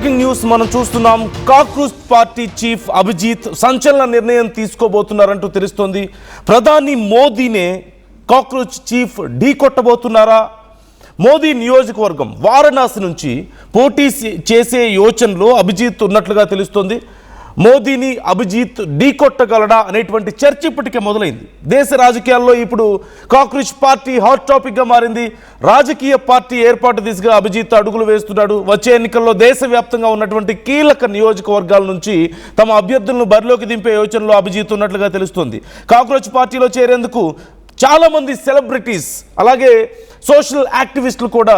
Breaking news మనం చూస్తున్నాం. Cockroach party chief Abhijit సంచలన నిర్ణయం తీసుకోబోతున్నారంటూ తెలుస్తోంది. ప్రధాని మోదీనే కాక్రోచ్ చీఫ్ ఢీ కొట్టబోతున్నారా? మోదీ నియోజకవర్గం వారణాసి నుంచి పోటీ చేసే యోచనలో అభిజిత్ ఉన్నట్లుగా తెలుస్తోంది. మోదీని అభిజిత్ ఢీ కొట్టగలడా అనేటువంటి చర్చ ఇప్పటికే మొదలైంది. దేశ రాజకీయాల్లో ఇప్పుడు కాక్రోచ్ పార్టీ హాట్ టాపిక్గా మారింది. రాజకీయ పార్టీ ఏర్పాటు దిశగా అభిజిత్ అడుగులు వేస్తున్నాడు. వచ్చే ఎన్నికల్లో దేశవ్యాప్తంగా ఉన్నటువంటి కీలక నియోజకవర్గాల నుంచి తమ అభ్యర్థులను బరిలోకి దింపే యోచనలో అభిజిత్ ఉన్నట్లుగా తెలుస్తోంది. కాక్రోచ్ పార్టీలో చేరేందుకు చాలామంది సెలబ్రిటీస్ అలాగే సోషల్ యాక్టివిస్టులు కూడా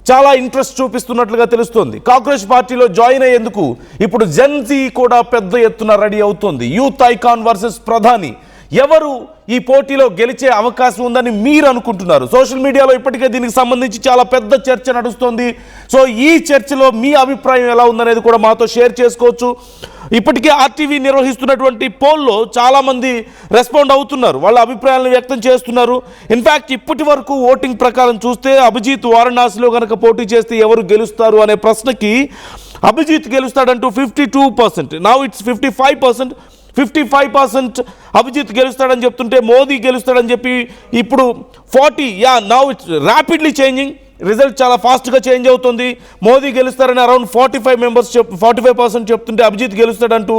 చాలా ఇంట్రెస్ట్ చూపిస్తున్నట్లుగా తెలుస్తోంది. కాక్రోచ్ పార్టీలో జాయిన్ అయ్యేందుకు ఇప్పుడు జెన్జీ కూడా పెద్ద ఎత్తున రెడీ అవుతోంది. యూత్ ఐకాన్ వర్సెస్ ప్రధాని ఎవరు ఈ పోటీలో గెలిచే అవకాశం ఉందని మీరు అనుకుంటున్నారు? సోషల్ మీడియాలో ఇప్పటికే దీనికి సంబంధించి చాలా పెద్ద చర్చ నడుస్తోంది. సో ఈ చర్చలో మీ అభిప్రాయం ఎలా ఉందనేది కూడా మాతో షేర్ చేసుకోవచ్చు. ఇప్పటికే ఆర్టీవీ నిర్వహిస్తున్నటువంటి పోల్లో చాలామంది రెస్పాండ్ అవుతున్నారు, వాళ్ళ అభిప్రాయాలను వ్యక్తం చేస్తున్నారు. ఇన్ఫ్యాక్ట్ ఇప్పటి వరకు ఓటింగ్ ప్రకారం చూస్తే అభిజిత్ వారణాసిలో కనుక పోటీ చేస్తే ఎవరు గెలుస్తారు అనే ప్రశ్నకి అభిజిత్ గెలుస్తాడంటూ 52%, నౌ ఇట్స్ 55%. 55% అభిజిత్ గెలుస్తాడని చెప్తుంటే మోదీ గెలుస్తాడని చెప్పి ఇప్పుడు 40. Now it's rapidly changing. Result చాలా ఫాస్ట్గా చేంజ్ అవుతుంది. మోదీ గెలుస్తారని అరౌండ్ 45% చెప్తుంటే అభిజిత్ గెలుస్తాడంటూ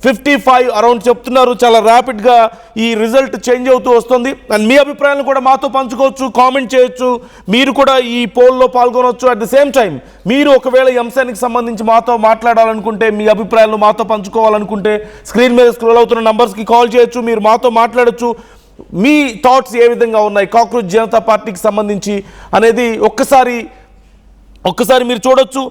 55 అరౌండ్ చెప్తున్నారు. చాలా ర్యాపిడ్గా ఈ రిజల్ట్ చేంజ్ అవుతూ వస్తుంది. అండ్ మీ అభిప్రాయాలను కూడా మాతో పంచుకోవచ్చు, కామెంట్ చేయొచ్చు, మీరు కూడా ఈ పోల్లో పాల్గొనవచ్చు. అట్ ది సేమ్ టైం మీరు ఒకవేళ ఈ అంశానికి సంబంధించి మాతో మాట్లాడాలనుకుంటే, మీ అభిప్రాయాలను మాతో పంచుకోవాలనుకుంటే స్క్రీన్ మీద స్క్రోల్ అవుతున్న నంబర్స్కి కాల్ చేయొచ్చు, మీరు మాతో మాట్లాడచ్చు. మీ థాట్స్ ఏ విధంగా ఉన్నాయి కాక్రోచ్ జనతా పార్టీకి సంబంధించి అనేది ఒక్కసారి మీరు చూడొచ్చు.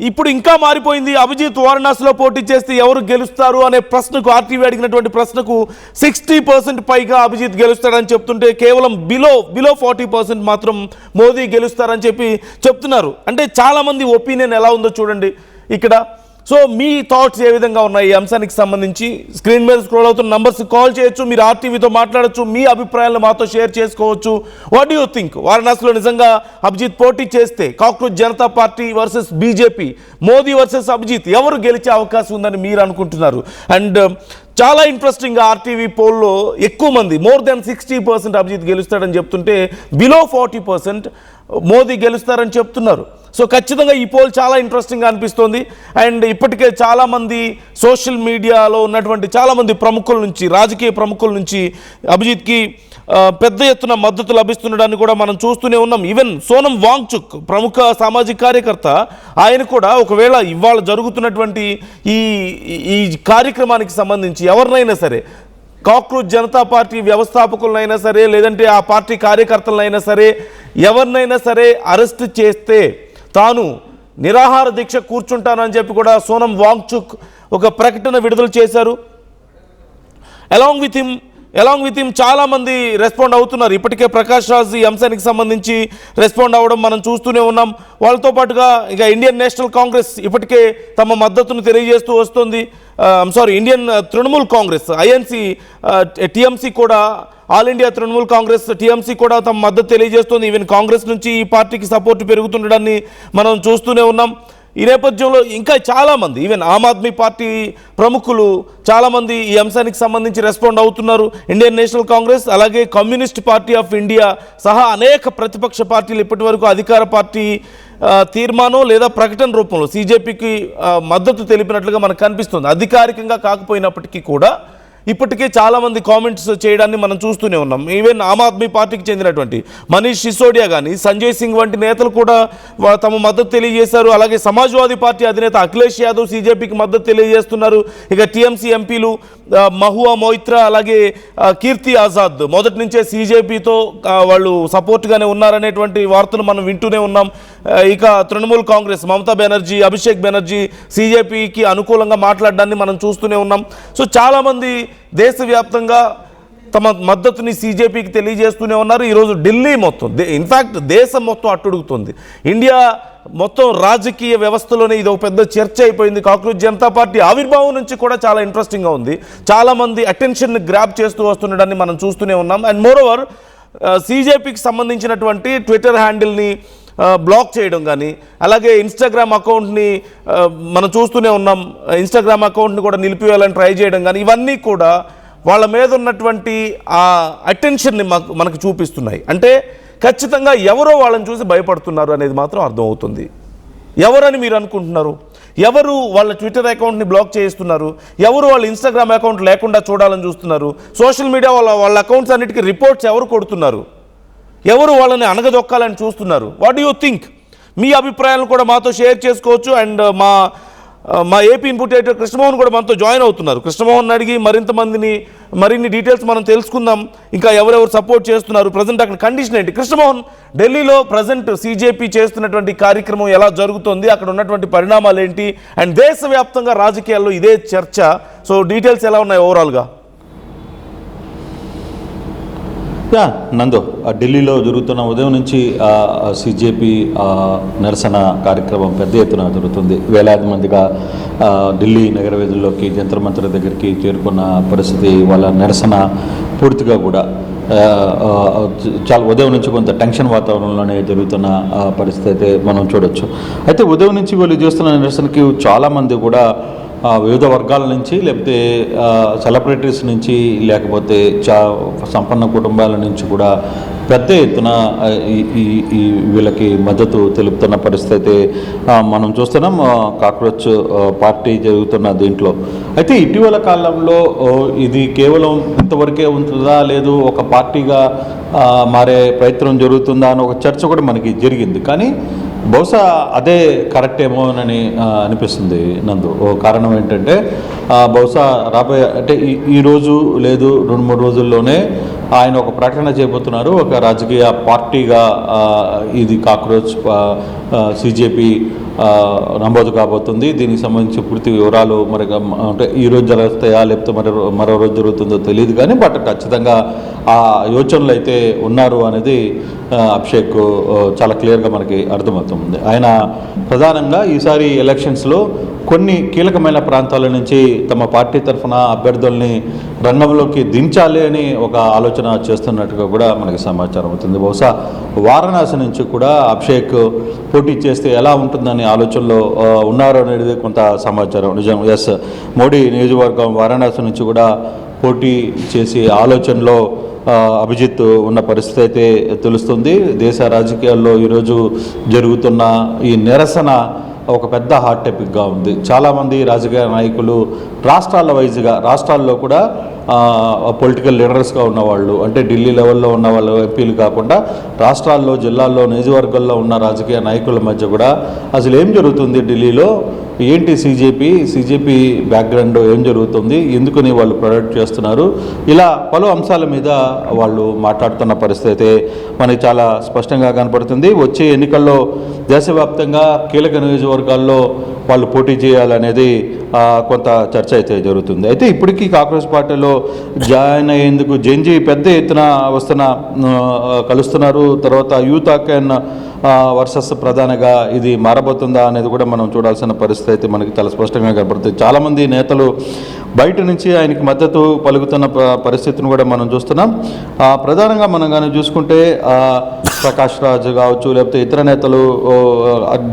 ఇప్పుడు ఇంకా మారిపోయింది. అభిజిత్ వారణాసిలో పోటీ చేస్తే ఎవరు గెలుస్తారు అనే ప్రశ్నకు, ఆర్టీవీ అడిగినటువంటి ప్రశ్నకు 60% పైగా అభిజిత్ గెలుస్తాడని చెప్తుంటే కేవలం బిలో 40% మాత్రం మోదీ గెలుస్తారని చెప్పి చెప్తున్నారు. అంటే చాలామంది ఒపీనియన్ ఎలా ఉందో చూడండి ఇక్కడ. సో మీ థాట్స్ ఏ విధంగా ఉన్నాయి ఈ అంశానికి సంబంధించి స్క్రీన్ మీద స్క్రోల్ అవుతున్న నంబర్స్ కాల్ చేయొచ్చు, మీరు ఆర్టీవీతో మాట్లాడచ్చు, మీ అభిప్రాయాలను మాతో షేర్ చేసుకోవచ్చు. What do you think? వారణాసిలో నిజంగా అభిజిత్ పోటీ చేస్తే cockroach Janata party versus BJP, Modi versus Abhijit ఎవరు గెలిచే అవకాశం ఉందని మీరు అనుకుంటున్నారు? అండ్ చాలా ఇంట్రెస్టింగ్గా ఆర్టీవీ పోల్లో ఎక్కువ మంది మోర్ దెన్ 60% అభిజిత్ గెలుస్తాడని చెప్తుంటే బిలో 40% మోదీ గెలుస్తారని చెప్తున్నారు. సో ఖచ్చితంగా ఈ పోల్ చాలా ఇంట్రెస్టింగ్గా అనిపిస్తోంది. అండ్ ఇప్పటికే చాలామంది సోషల్ మీడియాలో ఉన్నటువంటి చాలామంది ప్రముఖుల నుంచి, రాజకీయ ప్రముఖుల నుంచి అభిజిత్కి పెద్ద ఎత్తున మద్దతు లభిస్తుండడాన్ని కూడా మనం చూస్తూనే ఉన్నాం. ఈవెన్ సోనం వాంగ్చుక్ ప్రముఖ సామాజిక కార్యకర్త, ఆయన కూడా ఒకవేళ ఇవాళ జరుగుతున్నటువంటి ఈ కార్యక్రమానికి సంబంధించి ఎవరినైనా సరే, కాక్రోచ్ జనతా పార్టీ వ్యవస్థాపకులనైనా సరే, లేదంటే ఆ పార్టీ కార్యకర్తలనైనా సరే, ఎవరినైనా సరే అరెస్ట్ చేస్తే తాను నిరాహార దీక్ష కూర్చుంటానని చెప్పి కూడా సోనం వాంగ్చుక్ ఒక ప్రకటన విడుదల చేశారు. అలాంగ్ విత్ హిమ్ చాలామంది రెస్పాండ్ అవుతున్నారు. ఇప్పటికే ప్రకాష్ రాజ్ ఈ అంశానికి సంబంధించి రెస్పాండ్ అవ్వడం మనం చూస్తూనే ఉన్నాం. వాళ్ళతో పాటుగా ఇక ఇండియన్ నేషనల్ కాంగ్రెస్ ఇప్పటికే తమ మద్దతును తెలియజేస్తూ వస్తుంది. Indian Trinamool Congress INC, TMC కూడా, all India Trinamool Congress TMC కూడా తమ మద్దతు తెలియజేస్తుంది. ఈవెన్ కాంగ్రెస్ నుంచి ఈ పార్టీకి సపోర్ట్ పెరుగుతుండడాన్ని మనం చూస్తూనే ఉన్నాం. ఈ నేపథ్యంలో ఇంకా చాలామంది, ఈవెన్ ఆమ్ ఆద్మీ పార్టీ ప్రముఖులు చాలామంది ఈ అంశానికి సంబంధించి రెస్పాండ్ అవుతున్నారు. ఇండియన్ నేషనల్ కాంగ్రెస్ అలాగే కమ్యూనిస్ట్ పార్టీ ఆఫ్ ఇండియా సహా అనేక ప్రతిపక్ష పార్టీలు ఇప్పటి వరకు అధికార పార్టీ తీర్మానం లేదా ప్రకటన రూపంలో సీజేపీకి మద్దతు తెలిపినట్లుగా మనకు కనిపిస్తుంది. అధికారికంగా కాకపోయినప్పటికీ కూడా ఇప్పటికే చాలామంది కామెంట్స్ చేయడాన్ని మనం చూస్తూనే ఉన్నాం. ఈవెన్ ఆమ్ ఆద్మీ పార్టీకి చెందినటువంటి మనీష్ సిసోడియా కానీ, సంజయ్ సింగ్ వంటి నేతలు కూడా తమ మద్దతు తెలియజేశారు. అలాగే సమాజ్వాదీ పార్టీ అధినేత అఖిలేష్ యాదవ్ సీజేపీకి మద్దతు తెలియజేస్తున్నారు. ఇక టీఎంసీ ఎంపీలు మహువా మొయిత్రా అలాగే కీర్తి ఆజాద్ మొదటి నుంచే సీజేపీతో వాళ్ళు సపోర్ట్గానే ఉన్నారనేటువంటి వార్తలు మనం వింటూనే ఉన్నాం. ఇక తృణమూల్ కాంగ్రెస్ మమతా బెనర్జీ, అభిషేక్ బెనర్జీ సీజేపీకి అనుకూలంగా మాట్లాడడాన్ని మనం చూస్తూనే ఉన్నాం. సో చాలామంది దేశవ్యాప్తంగా తమ మద్దతుని సీజేపీకి తెలియజేస్తూనే ఉన్నారు. ఈరోజు ఢిల్లీ మొత్తం, ఇన్ఫ్యాక్ట్ దేశం మొత్తం అట్టుడుగుతుంది. ఇండియా మొత్తం రాజకీయ వ్యవస్థలోనే ఇది ఒక పెద్ద చర్చ అయిపోయింది. కాక్రోచ్ జనతా పార్టీ ఆవిర్భావం నుంచి కూడా చాలా ఇంట్రెస్టింగ్గా ఉంది. చాలామంది అటెన్షన్ గ్రాబ్ చేస్తూ వస్తుండడాన్ని మనం చూస్తూనే ఉన్నాం. అండ్ మోరోవర్ సీజేపీకి సంబంధించినటువంటి ట్విట్టర్ హ్యాండిల్ని బ్లాక్ చేయడం కానీ, అలాగే ఇన్స్టాగ్రామ్ అకౌంట్ని మనం చూస్తూనే ఉన్నాం, ఇన్స్టాగ్రామ్ అకౌంట్ని కూడా నిలిపివేయాలని ట్రై చేయడం కానీ, ఇవన్నీ కూడా వాళ్ళ మీద ఉన్నటువంటి ఆ అటెన్షన్ని మనకు చూపిస్తున్నాయి. అంటే ఖచ్చితంగా ఎవరో వాళ్ళని చూసి భయపడుతున్నారు అనేది మాత్రం అర్థమవుతుంది. ఎవరని మీరు అనుకుంటున్నారు? ఎవరు వాళ్ళ ట్విట్టర్ అకౌంట్ని బ్లాక్ చేయిస్తున్నారు? ఎవరు వాళ్ళ ఇన్స్టాగ్రామ్ అకౌంట్ లేకుండా చూడాలని చూస్తున్నారు? సోషల్ మీడియా వాళ్ళ అకౌంట్స్ అన్నిటికీ రిపోర్ట్స్ ఎవరు కొడుతున్నారు? ఎవరు వాళ్ళని అనగదొక్కాలని చూస్తున్నారు? What do you think? మీ అభిప్రాయాలను కూడా మాతో షేర్ చేసుకోవచ్చు. అండ్ మా ఏపీ ఇన్పుట్ ఎడిటర్ కృష్ణమోహన్ కూడా మనతో జాయిన్ అవుతున్నారు. కృష్ణమోహన్ అడిగి మరిన్ని డీటెయిల్స్ మనం తెలుసుకుందాం. ఇంకా ఎవరెవరు సపోర్ట్ చేస్తున్నారు, ప్రజెంట్ అక్కడ కండిషన్ ఏంటి? కృష్ణమోహన్, ఢిల్లీలో ప్రజెంట్ CJP చేస్తున్నటువంటి కార్యక్రమం ఎలా జరుగుతుంది, అక్కడ ఉన్నటువంటి పరిణామాలు ఏంటి, అండ్ దేశవ్యాప్తంగా రాజకీయాల్లో ఇదే చర్చ. సో డీటెయిల్స్ ఎలా ఉన్నాయి ఓవరాల్గా? నందు, ఢిల్లీలో జరుగుతున్న ఉదయం నుంచి CJP నిరసన కార్యక్రమం పెద్ద ఎత్తున జరుగుతుంది. వేలాది మందిగా ఢిల్లీ నగర వీధుల్లోకి, జంతర్ మంతర్ దగ్గరికి చేరుకున్న పరిస్థితి. వాళ్ళ నిరసన పూర్తిగా కూడా చాలా ఉదయం నుంచి కొంత టెన్షన్ వాతావరణంలోనే జరుగుతున్న పరిస్థితి అయితే మనం చూడొచ్చు. అయితే ఉదయం నుంచి వాళ్ళు చేస్తున్న నిరసనకి చాలామంది కూడా వివిధ వర్గాల నుంచి, లేకపోతే సెలబ్రిటీస్ నుంచి, లేకపోతే సంపన్న కుటుంబాల నుంచి కూడా పెద్ద ఎత్తున వీళ్ళకి మద్దతు తెలుపుతున్న పరిస్థితి అయితే మనం చూస్తున్నాం. కాక్రోచ్ పార్టీ జరుగుతున్న దీంట్లో అయితే ఇటీవల కాలంలో ఇది కేవలం ఇంతవరకే ఉంటుందా, లేదు ఒక పార్టీగా మారే ప్రయత్నం జరుగుతుందా అని ఒక చర్చ కూడా మనకి జరిగింది. కానీ బహుశా అదే కరెక్ట్ ఏమోనని అనిపిస్తుంది నందు. కారణం ఏంటంటే బహుశా రాబోయే అంటే ఈరోజు లేదు 2-3 రోజుల్లోనే ఆయన ఒక ప్రకటన చేయబోతున్నారు. ఒక రాజకీయ పార్టీగా ఇది కాక్రోచ్ CJP నమోదు కాబోతుంది. దీనికి సంబంధించి పూర్తి వివరాలు మరి అంటే ఈరోజు జరుగుతాయా లేకపోతే మరో రోజు జరుగుతుందో తెలియదు. కానీ బట్ ఖచ్చితంగా ఆ యోచనలు అయితే ఉన్నారు అనేది అభిషేక్ చాలా క్లియర్గా మనకి అర్థమవుతుంది. ఆయన ప్రధానంగా ఈసారి ఎలక్షన్స్లో కొన్ని కీలకమైన ప్రాంతాల నుంచి తమ పార్టీ తరఫున అభ్యర్థుల్ని రంగంలోకి దించాలి అని ఒక ఆలోచన చేస్తున్నట్టుగా కూడా మనకి సమాచారం అవుతుంది. బహుశా వారణాసి నుంచి కూడా అభిషేక్ పోటీ చేస్తే ఎలా ఉంటుందనే ఆలోచనలో ఉన్నారు అనేది కొంత సమాచారం. నిజం, ఎస్, మోడీ నియోజకవర్గం వారణాసి నుంచి కూడా పోటీ చేసే ఆలోచనలో అభిజిత్ ఉన్న పరిస్థితి అయితే తెలుస్తుంది. దేశ రాజకీయాల్లో ఈరోజు జరుగుతున్న ఈ నిరసన ఒక పెద్ద హాట్ టాపిక్గా ఉంది. చాలామంది రాజకీయ నాయకులు రాష్ట్రాల్లో కూడా పొలిటికల్ లీడర్స్గా ఉన్నవాళ్ళు, అంటే ఢిల్లీ లెవెల్లో ఉన్న వాళ్ళు ఎంపీలు కాకుండా రాష్ట్రాల్లో, జిల్లాల్లో, నియోజకవర్గాల్లో ఉన్న రాజకీయ నాయకుల మధ్య కూడా అసలు ఏం జరుగుతుంది ఢిల్లీలో, ఏంటి CJP బ్యాక్గ్రౌండ్ ఏం జరుగుతుంది, ఎందుకని వాళ్ళు ప్రొడక్ట్ చేస్తున్నారు, ఇలా పలు అంశాల మీద వాళ్ళు మాట్లాడుతున్న పరిస్థితి అయితే మనకి చాలా స్పష్టంగా కనపడుతుంది. వచ్చే ఎన్నికల్లో దేశవ్యాప్తంగా కీలక నియోజకవర్గాల్లో వాళ్ళు పోటీ చేయాలనేది కొంత చర్చ అయితే జరుగుతుంది. అయితే ఇప్పటికీ కాంగ్రెస్ పార్టీలో జాయిన్ అయ్యేందుకు జెన్జీ పెద్ద ఎత్తున కలుస్తున్నారు. తర్వాత యూత్ అకాన్ వర్సెస్ ప్రధానిగా ఇది మారబోతుందా అనేది కూడా మనం చూడాల్సిన పరిస్థితి అయితే మనకి చాలా స్పష్టంగా కనపడుతుంది. చాలామంది నేతలు బయట నుంచి ఆయనకి మద్దతు పలుకుతున్న పరిస్థితిని కూడా మనం చూస్తున్నాం. ప్రధానంగా మనం కానీ చూసుకుంటే ప్రకాష్ రాజ్ కావచ్చు, లేకపోతే ఇతర నేతలు,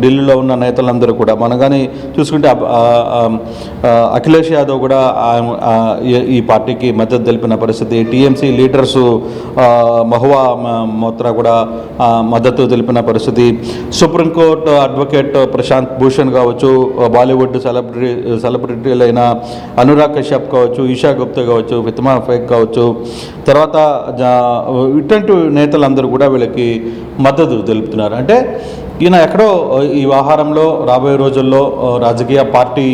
ఢిల్లీలో ఉన్న నేతలందరూ కూడా మనం కానీ చూసుకుంటే అఖిలేష్ యాదవ్ కూడా ఈ పార్టీకి మద్దతు తెలిపిన పరిస్థితి. టీఎంసీ లీడర్సు మహువా మోత్రా కూడా మద్దతు తెలిపిన పరిస్థితి. సుప్రీంకోర్టు అడ్వకేట్ ప్రశాంత్ భూషణ్ కావచ్చు, బాలీవుడ్ సెలబ్రిటీలైన అనురాగ్ కశ్యప్ కావచ్చు, ఈషా గుప్తా కావచ్చు, ఫిత్మా ఫేక్ కావచ్చు, తర్వాత ఇటువంటి నేతలందరూ కూడా వీళ్ళకి మద్దతు తెలుపుతున్నారు. అంటే ఈయన ఎక్కడో ఈ వ్యవహారంలో రాబోయే రోజుల్లో రాజకీయ పార్టీ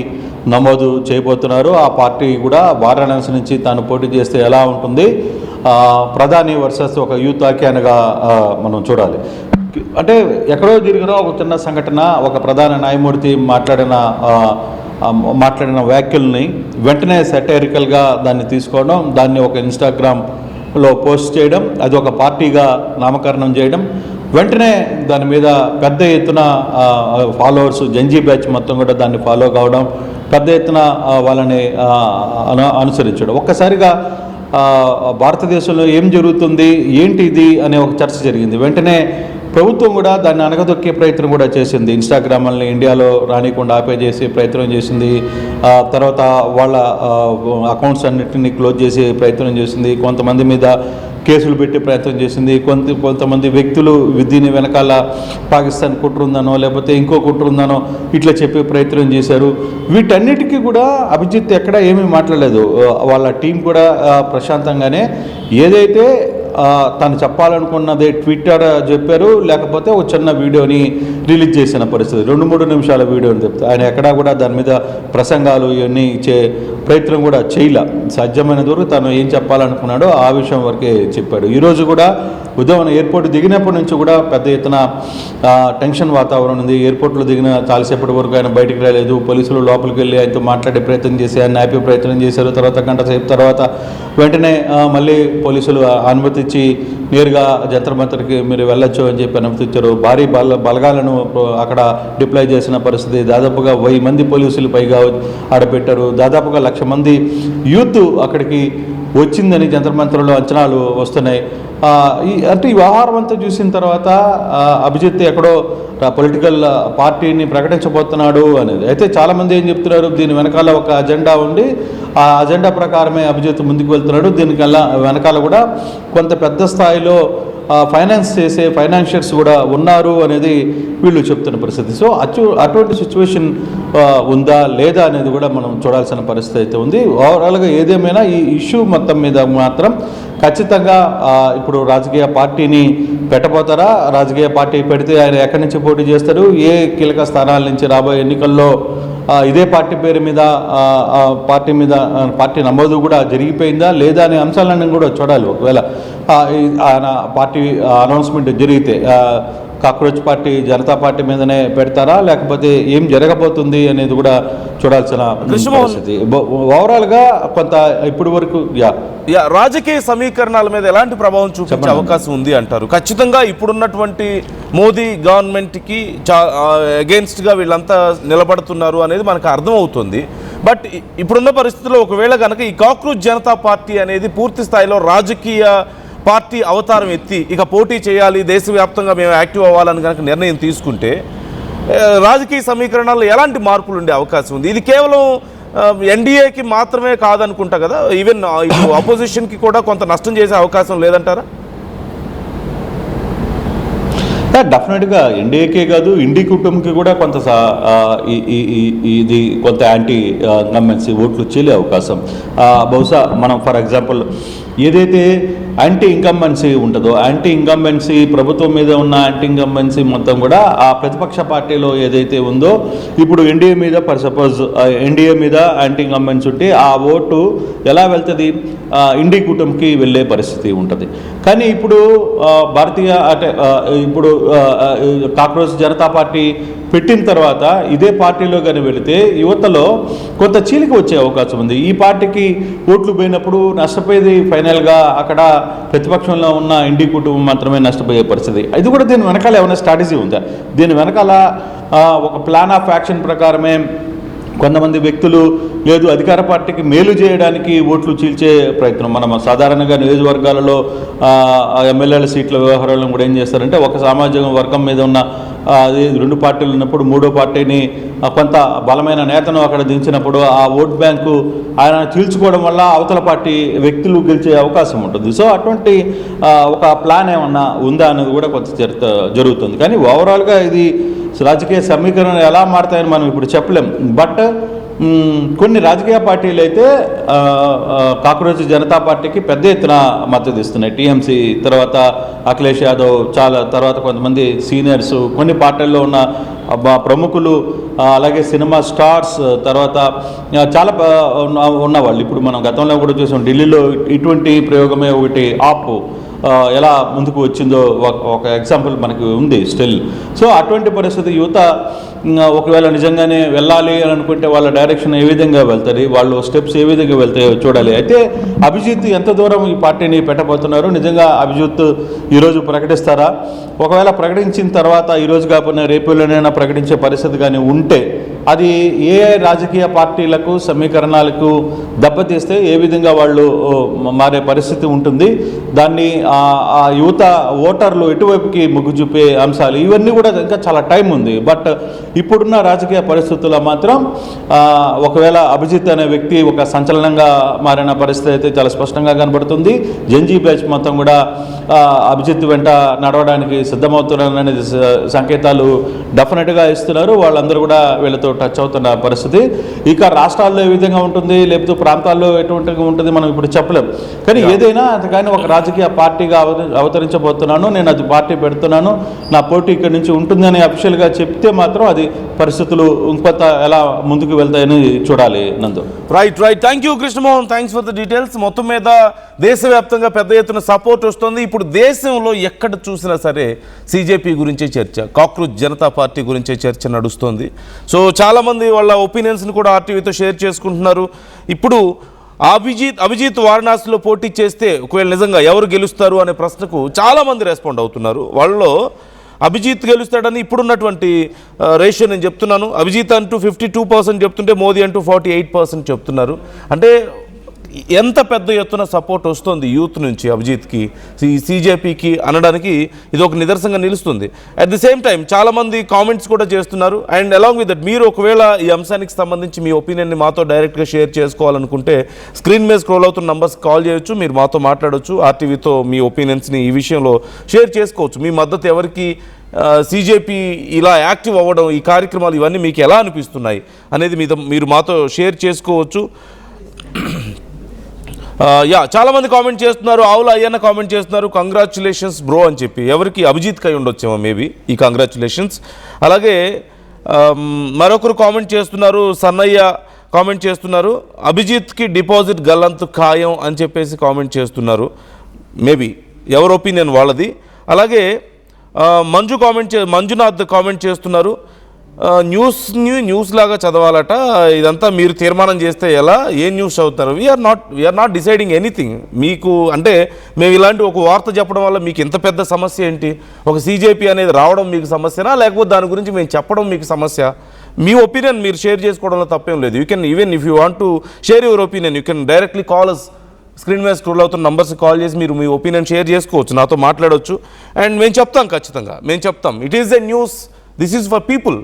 నమోదు చేయబోతున్నారు. ఆ పార్టీ కూడా వారణాసి నుంచి తాను పోటీ చేస్తే ఎలా ఉంటుంది, ప్రధాని వర్సెస్ ఒక యూత్ ఆఖ్యానగా మనం చూడాలి. అంటే ఎక్కడో జరిగిన ఒక చిన్న సంఘటన, ఒక ప్రధాన న్యాయమూర్తి మాట్లాడిన వ్యాఖ్యల్ని వెంటనే సెటైరికల్గా దాన్ని తీసుకోవడం, దాన్ని ఒక ఇన్స్టాగ్రామ్లో పోస్ట్ చేయడం, అది ఒక పార్టీగా నామకరణం చేయడం, వెంటనే దాని మీద పెద్ద ఎత్తున ఫాలోవర్స్, జంజీ బ్యాచ్ మొత్తం కూడా దాన్ని ఫాలో కావడం, పెద్ద ఎత్తున వాళ్ళని అనుసరించడం. ఒక్కసారిగా భారతదేశంలో ఏం జరుగుతుంది, ఏంటి ఇది అనే ఒక చర్చ జరిగింది. వెంటనే ప్రభుత్వం కూడా దాన్ని అనగదొక్కే ప్రయత్నం కూడా చేసింది. ఇన్స్టాగ్రామ్ని ఇండియాలో రానికుండా ఆపే చేసే ప్రయత్నం చేసింది. తర్వాత వాళ్ళ అకౌంట్స్ అన్నిటిని క్లోజ్ చేసే ప్రయత్నం చేసింది. కొంతమంది మీద కేసులు పెట్టే ప్రయత్నం చేసింది. కొంతమంది వ్యక్తులు దీని వెనకాల పాకిస్తాన్ కుట్ర ఉందనో లేకపోతే ఇంకో కుట్ర ఉందనో ఇట్లా చెప్పే ప్రయత్నం చేశారు. వీటన్నిటికీ కూడా అభిజిత్ ఎక్కడ ఏమీ మాట్లాడలేదు. వాళ్ళ టీం కూడా ప్రశాంతంగానే ఏదైతే తను చెప్పాలనుకున్నది ట్విట్టర్ చెప్పారు, లేకపోతే ఒక చిన్న వీడియోని రిలీజ్ చేసిన పరిస్థితి, 2-3 నిమిషాల వీడియోని చెప్తే ఆయన ఎక్కడా కూడా దాని మీద ప్రసంగాలు ఇవన్నీ ఇచ్చే ప్రయత్నం కూడా చేయలే. సాధ్యమైనంత వరకు తను ఏం చెప్పాలనుకున్నాడో ఆ విషయం వరకే చెప్పాడు. ఈరోజు కూడా ఉదయం ఎయిర్పోర్ట్ దిగినప్పటి నుంచి కూడా పెద్ద ఎత్తున టెన్షన్ వాతావరణం ఉంది. ఎయిర్పోర్ట్లో దిగిన చాలాసేపటి వరకు ఆయన బయటికి రాలేదు. పోలీసులు లోపలికి వెళ్ళి ఆయనతో మాట్లాడే ప్రయత్నం చేసి ఆయన ఆపే ప్రయత్నం చేశారు. తర్వాత గంట సేపు తర్వాత వెంటనే మళ్ళీ పోలీసులు అనుమతి ఇచ్చి నేరుగా జంతర్ మంతర్కి మీరు వెళ్ళొచ్చు అని చెప్పి అనుమతి ఇచ్చారు. భారీ బలగాలను అక్కడ డిప్లాయ్ చేసిన పరిస్థితి. దాదాపుగా 1000 మంది పోలీసులు పైగా ఆడపెట్టారు. దాదాపుగా 1,00,000 మంది యూత్ అక్కడికి వచ్చిందని జంతర్ మంతర్లో అంచనాలు వస్తున్నాయి. అంటే ఈ వ్యవహారం అంతా చూసిన తర్వాత అభిజిత్ ఎక్కడో పొలిటికల్ పార్టీని ప్రకటించబోతున్నాడు అనేది. అయితే చాలామంది ఏం చెప్తున్నారు, దీని వెనకాల ఒక అజెండా ఉండి ఆ అజెండా ప్రకారమే అభిజిత్ ముందుకు వెళ్తున్నాడు. దీనికల్లా వెనకాల కూడా కొంత పెద్ద స్థాయిలో ఫైనాన్స్ చేసే ఫైనాన్షియర్స్ కూడా ఉన్నారు అనేది వీళ్ళు చెప్తున్న పరిస్థితి. సో అటువంటి సిచ్యువేషన్ ఉందా లేదా అనేది కూడా మనం చూడాల్సిన పరిస్థితి అయితే ఉంది. ఓవరాల్గా ఏదేమైనా ఈ ఇష్యూ మొత్తం మీద మాత్రం ఖచ్చితంగా ఇప్పుడు రాజకీయ పార్టీని పెట్టబోతారా, రాజకీయ పార్టీ పెడితే ఆయన ఎక్కడి నుంచి పోటీ చేస్తారు, ఏ కీలక స్థానాల నుంచి రాబోయే ఎన్నికల్లో ఇదే పార్టీ పేరు మీద పార్టీ నమోదు కూడా జరిగిపోయిందా లేదా అనే అంశాలన్నీ కూడా చూడాలి. ఒకవేళ ఆయన పార్టీ అనౌన్స్మెంట్ జరిగితే కాక్రోచ్ పార్టీ జనతా పార్టీ మీదనే పెడతారా లేకపోతే ఏం జరగబోతుంది అనేది కూడా చూడాల్సిన పరిస్థితి. ఓవరాల్గా కొంత ఇప్పటి వరకు రాజకీయ సమీకరణాల మీద ఎలాంటి ప్రభావం చూపించే అవకాశం ఉంది అంటారు? ఖచ్చితంగా ఇప్పుడున్నటువంటి మోదీ గవర్నమెంట్కి అగెయిన్స్ట్గా వీళ్ళంతా నిలబడుతున్నారు అనేది మనకు అర్థమవుతుంది. బట్ ఇప్పుడున్న పరిస్థితుల్లో ఒకవేళ కనుక ఈ కాక్రోచ్ జనతా పార్టీ అనేది పూర్తి స్థాయిలో రాజకీయ పార్టీ అవతారం ఎత్తి ఇక పోటీ చేయాలి, దేశవ్యాప్తంగా మేము యాక్టివ్ అవ్వాలని కనుక నిర్ణయం తీసుకుంటే రాజకీయ సమీకరణాల్లో ఎలాంటి మార్పులు ఉండే అవకాశం ఉంది? ఇది కేవలం ఎన్డీఏకి మాత్రమే కాదనుకుంటా కదా, ఈవెన్ ఆపోజిషన్కి కూడా కొంత నష్టం చేసే అవకాశం లేదంటారా? డెఫినెట్గా ఎన్డీఏకే కాదు, ఇండి కూటమికి కూడా కొంత ఇది కొంత యాంటీ ఇన్కంబెన్సీ ఓట్లు చెల్లే అవకాశం. బహుశా మనం ఫర్ ఎగ్జాంపుల్ ఏదైతే యాంటీ ఇన్కంబెన్సీ ఉంటుందో, యాంటీ ఇన్కంబెన్సీ ప్రభుత్వం మీద ఉన్న యాంటీ ఇన్కంబెన్సీ మొత్తం కూడా ఆ ప్రతిపక్ష పార్టీలో ఏదైతే ఉందో ఇప్పుడు ఎన్డీఏ మీద ఫర్ సపోజ్ ఎన్డీఏ మీద యాంటీ ఇన్కంబెన్సీ ఉంటే ఆ ఓటు ఎలా వెళ్తుంది, ఇండి కూటమికి వెళ్ళే పరిస్థితి ఉంటుంది. కానీ ఇప్పుడు భారతీయ అంటే ఇప్పుడు కాక్రోచ్ జనతా పార్టీ పెట్టిన తర్వాత ఇదే పార్టీలో కానీ వెళితే యువతలో కొంత చీలిక వచ్చే అవకాశం ఉంది. ఈ పార్టీకి ఓట్లు పోయినప్పుడు నష్టపోయేది ఫైనల్గా అక్కడ ప్రతిపక్షంలో ఉన్న ఇండి కుటుంబం మాత్రమే నష్టపోయే పరిస్థితి. ఇది కూడా దీని వెనకాల ఏమైనా స్ట్రాటజీ ఉందా? దీని వెనకాల ఒక ప్లాన్ ఆఫ్ యాక్షన్ ప్రకారమే కొంతమంది వ్యక్తులు లేదు అధికార పార్టీకి మేలు చేయడానికి ఓట్లు చీల్చే ప్రయత్నం. మనం సాధారణంగా నియోజకవర్గాలలో ఎమ్మెల్యేల సీట్ల వ్యవహారాలను కూడా ఏం చేస్తారంటే ఒక సామాజిక వర్గం మీద ఉన్న రెండు పార్టీలు ఉన్నప్పుడు మూడో పార్టీని కొంత బలమైన నేతను అక్కడ దించినప్పుడు ఆ ఓట్ బ్యాంకు ఆయన చీల్చుకోవడం వల్ల అవతల పార్టీ వ్యక్తులు గెలిచే అవకాశం ఉంటుంది. సో అటువంటి ఒక ప్లాన్ ఏమన్నా ఉందా అనేది కూడా కొంత జరుగుతుంది. కానీ ఓవరాల్గా ఇది రాజకీయ సమీకరణలు ఎలా మారుతాయని మనం ఇప్పుడు చెప్పలేం. బట్ కొన్ని రాజకీయ పార్టీలు అయితే కాక్రోచ్ జనతా పార్టీకి పెద్ద ఎత్తున మద్దతు ఇస్తున్నాయి. టీఎంసీ తర్వాత అఖిలేష్ యాదవ్, చాలా తర్వాత కొంతమంది సీనియర్స్, కొన్ని పార్టీల్లో ఉన్న ప్రముఖులు, అలాగే సినిమా స్టార్స్, తర్వాత చాలా ఉన్నవాళ్ళు. ఇప్పుడు మనం గతంలో కూడా చూసాం, ఢిల్లీలో ఇటువంటి ప్రయోగమే ఒకటి ఆప్ ఎలా ముందుకు వచ్చిందో ఒక ఎగ్జాంపుల్ మనకి ఉంది స్టిల్. సో అటువంటి పరిస్థితి యువత ఒకవేళ నిజంగానే వెళ్ళాలి అని అనుకుంటే వాళ్ళ డైరెక్షన్ ఏ విధంగా వెళ్తుంది, వాళ్ళు స్టెప్స్ ఏ విధంగా వెళ్తాయో చూడాలి. అయితే అభిజిత్ ఎంత దూరం ఈ పార్టీని పెట్టబోతున్నారు, నిజంగా అభిజిత్ ఈరోజు ప్రకటిస్తారా? ఒకవేళ ప్రకటించిన తర్వాత ఈరోజు కాకుండా రేపులోనైనా ప్రకటించే పరిస్థితి కానీ ఉంటే అది ఏ రాజకీయ పార్టీలకు సమీకరణాలకు దెబ్బతీస్తే ఏ విధంగా వాళ్ళు మారే పరిస్థితి ఉంటుంది, దాన్ని ఆ యువత ఓటర్లు ఎటువైపుకి మొగ్గు చూపే అంశాలు ఇవన్నీ కూడా ఇంకా చాలా టైం ఉంది. బట్ ఇప్పుడున్న రాజకీయ పరిస్థితుల్లో మాత్రం ఒకవేళ అభిజిత్ అనే వ్యక్తి ఒక సంచలనంగా మారిన పరిస్థితి అయితే చాలా స్పష్టంగా కనబడుతుంది. జెన్జీ బ్యాచ్ మొత్తం కూడా అభిజిత్ వెంట నడవడానికి సిద్ధమవుతున్నారనే సంకేతాలు డెఫినెట్గా ఇస్తున్నారు. వాళ్ళందరూ కూడా వీళ్ళతో టచ్ అవుతున్న పరిస్థితి. ఇక రాష్ట్రాల్లో ఏ విధంగా ఉంటుంది, లేకపోతే ప్రాంతాల్లో ఎటువంటిగా ఉంటుంది మనం ఇప్పుడు చెప్పలేం. కానీ ఏదైనా కానీ ఒక రాజకీయ పార్టీగా అవతరించబోతున్నాను, నేను అది పార్టీ పెడుతున్నాను, నా పోటీ ఇక్కడి నుంచి ఉంటుందని అఫీషియల్గా చెప్తే మాత్రం అది పరిస్థితులు ఇంకొంత ఎలా ముందుకు వెళ్తాయని చూడాలి. నందు right. Thank you Krishnamohan, thanks for the details. మొత్తం మీద దేశవ్యాప్తంగా పెద్ద ఎత్తున సపోర్ట్ వస్తుంది. ఇప్పుడు దేశంలో ఎక్కడ చూసినా సరే సిజేపీ గురించే చర్చ, కాక్రోచ్ జనతా పార్టీ గురించే చర్చ నడుస్తుంది. సో చాలామంది వాళ్ళ ఒపీనియన్స్ని కూడా ఆర్టీవీతో షేర్ చేసుకుంటున్నారు. ఇప్పుడు అభిజిత్ వారణాసిలో పోటీ చేస్తే ఒకవేళ నిజంగా ఎవరు గెలుస్తారు అనే ప్రశ్నకు చాలామంది రెస్పాండ్ అవుతున్నారు. వాళ్ళలో అభిజిత్ గెలుస్తాడని ఇప్పుడున్నటువంటి రేషియో నేను చెప్తున్నాను. అభిజిత్ అంటూ 52% చెప్తుంటే మోదీ అంటూ 48% చెప్తున్నారు. అంటే ఎంత పెద్ద ఎత్తున సపోర్ట్ వస్తుంది యూత్ నుంచి అభిజిత్కి, సిజేపీకి అనడానికి ఇది ఒక నిదర్శనంగా నిలుస్తుంది. అట్ ది సేమ్ టైం చాలామంది కామెంట్స్ కూడా చేస్తున్నారు. అండ్ అలాంగ్ విత్ దట్ మీరు ఒకవేళ ఈ అంశానికి సంబంధించి మీ ఒపీనియన్ని మాతో డైరెక్ట్గా షేర్ చేసుకోవాలనుకుంటే స్క్రీన్ మీద స్క్రోల్ అవుతున్న నంబర్స్ కాల్ చేయొచ్చు, మీరు మాతో మాట్లాడవచ్చు, ఆర్టీవీతో మీ ఒపీనియన్స్ని ఈ విషయంలో షేర్ చేసుకోవచ్చు. మీ మద్దతు ఎవరికి, సిజేపీ ఇలా యాక్టివ్ అవ్వడం, ఈ కార్యక్రమాలు ఇవన్నీ మీకు ఎలా అనిపిస్తున్నాయి అనేది మీరు మాతో షేర్ చేసుకోవచ్చు. చాలామంది కామెంట్ చేస్తున్నారు. ఆవుల అయ్యన్న కామెంట్ చేస్తున్నారు, కంగ్రాచులేషన్స్ బ్రో అని చెప్పి. ఎవరికి? అభిజిత్కి అయి ఉండొచ్చేమో మేబీ ఈ కంగ్రాచులేషన్స్. అలాగే మరొకరు కామెంట్ చేస్తున్నారు, సన్నయ్య కామెంట్ చేస్తున్నారు, అభిజిత్కి డిపాజిట్ గల్లంతు ఖాయం అని చెప్పేసి కామెంట్ చేస్తున్నారు. మేబీ ఎవరి ఒపీనియన్ వాళ్ళది. అలాగే మంజునాథ్ కామెంట్ చేస్తున్నారు, న్యూస్ లాగా చదవాలట, ఇదంతా మీరు తీర్మానం చేస్తే ఎలా, ఏ న్యూస్ చదువుతారు? We're not deciding anything. మీకు అంటే మేము ఇలాంటి ఒక వార్త చెప్పడం వల్ల మీకు ఇంత పెద్ద సమస్య ఏంటి? ఒక సిజేపీ అనేది రావడం మీకు సమస్యనా, లేకపోతే దాని గురించి మేము చెప్పడం మీకు సమస్య? మీ ఒపీనియన్ మీరు షేర్ చేసుకోవడంలో తప్పేం లేదు. You can even if you want to share your opinion you can directly call us. Screen మీద స్క్రోల్ అవుతున్న నంబర్స్ కాల్ చేసి మీరు మీ ఒపీనియన్ షేర్ చేసుకోవచ్చు, నాతో మాట్లాడవచ్చు. అండ్ మేము చెప్తాం, ఖచ్చితంగా మేము చెప్తాం. It is a news, this is for people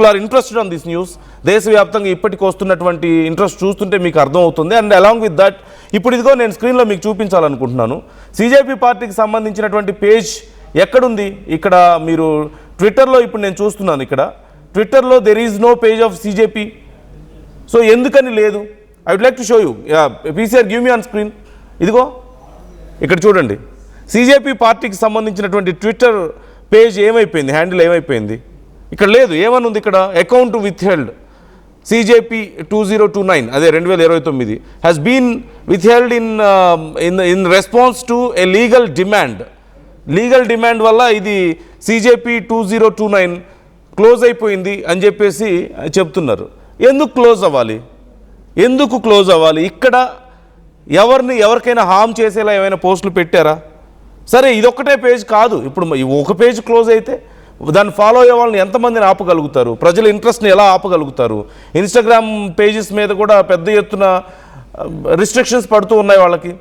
are interested on this news. దేశవ్యాప్తంగా ఇప్పటికి వస్తున్నటువంటి ఇంట్రెస్ట్ చూస్తుంటే మీకు అర్థమవుతుంది. అండ్ అలాంగ్ విత్ దట్ ఇప్పుడు ఇదిగో నేను స్క్రీన్లో మీకు చూపించాలనుకుంటున్నాను. సిజేపీ పార్టీకి సంబంధించినటువంటి పేజ్ ఎక్కడుంది? ఇక్కడ మీరు ట్విట్టర్లో ఇప్పుడు నేను చూస్తున్నాను. ఇక్కడ ట్విట్టర్లో there is no page of CJP. So ఎందుకని లేదు? I would like to show you. PCR give me on screen. ఇదిగో ఇక్కడ చూడండి, సిజేపీ పార్టీకి సంబంధించినటువంటి ట్విట్టర్ పేజ్ ఏమైపోయింది, హ్యాండిల్ ఏమైపోయింది? ఇక్కడ లేదు. ఏమని ఉంది ఇక్కడ? అకౌంట్ విత్హెల్డ్ సిజేపీ 2029, అదే 2029 has been withheld in response to a legal demand వల్ల ఇది సిజేపీ 2029 క్లోజ్ అయిపోయింది అని చెప్పేసి చెప్తున్నారు. ఎందుకు క్లోజ్ అవ్వాలి? ఇక్కడ ఎవరికైనా హామ్ చేసేలా ఏమైనా పోస్టులు పెట్టారా? సరే, ఇదొక్కటే పేజ్ కాదు. ఇప్పుడు ఒక పేజ్ క్లోజ్ అయితే దాన్ని ఫాలో అయ్యే వాళ్ళని ఎంతమందిని ఆపగలుగుతారు? ప్రజల ఇంట్రెస్ట్ని ఎలా ఆపగలుగుతారు? ఇన్స్టాగ్రామ్ పేజెస్ మీద కూడా పెద్ద ఎత్తున రిస్ట్రిక్షన్స్ పడుతూ ఉన్నాయి వాళ్ళకి,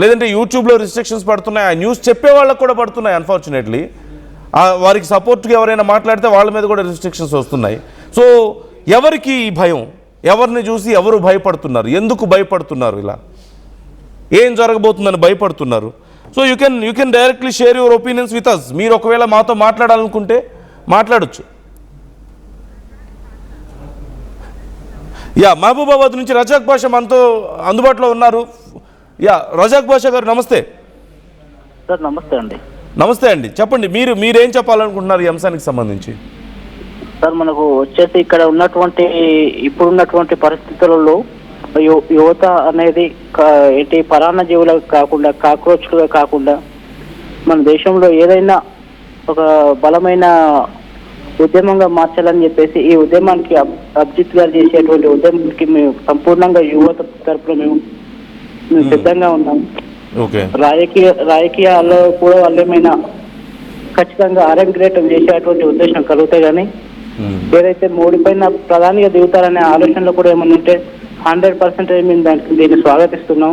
లేదంటే యూట్యూబ్లో రిస్ట్రిక్షన్స్ పడుతున్నాయి, ఆ న్యూస్ చెప్పే వాళ్ళకి కూడా పడుతున్నాయి. అన్ఫార్చునేట్లీ వారికి సపోర్ట్గా ఎవరైనా మాట్లాడితే వాళ్ళ మీద కూడా రిస్ట్రిక్షన్స్ వస్తున్నాయి. సో ఎవరికి ఈ భయం? ఎవరిని చూసి ఎవరు భయపడుతున్నారు? ఎందుకు భయపడుతున్నారు? ఇలా ఏం జరగబోతుందని భయపడుతున్నారు? So you can directly share your opinions with us. మీరు ఒకవేళ మాతో మాట్లాడాలనుకుంటే మాట్లాడచ్చు. మహబూబాబాద్ నుంచి రజాక్ బాషా మనతో అందుబాటులో ఉన్నారు. రజాక్ బాషా గారు నమస్తే. సార్ నమస్తే అండి. నమస్తే అండి, చెప్పండి. మీరేం చెప్పాలనుకుంటున్నారు ఈ అంశానికి సంబంధించి? సార్ మనకు వచ్చేసి ఇక్కడ ఇప్పుడున్నటువంటి పరిస్థితులలో యువత అనేది ఏంటి పరాన్న జీవులకు కాకుండా, కాక్రోచ్లుగా కాకుండా మన దేశంలో ఏదైనా ఒక బలమైన ఉద్యమంగా మార్చాలని చెప్పేసి ఈ ఉద్యమానికి అభిజిత్ గారు చేసేటువంటి ఉద్యమానికి మేము సంపూర్ణంగా యువత తరపున మేము సిద్ధంగా ఉన్నాము. రాజకీయాల్లో కూడా వాళ్ళు ఏమైనా ఖచ్చితంగా అరంగేటం చేసేటువంటి ఉద్దేశం కలిగితే కానీ ఏదైతే మోడీ పైన ప్రధానిగా దిగుతారనే ఆలోచనలో కూడా ఏమన్నా ఉంటే 100% మేము దీన్ని స్వాగతిస్తున్నాం.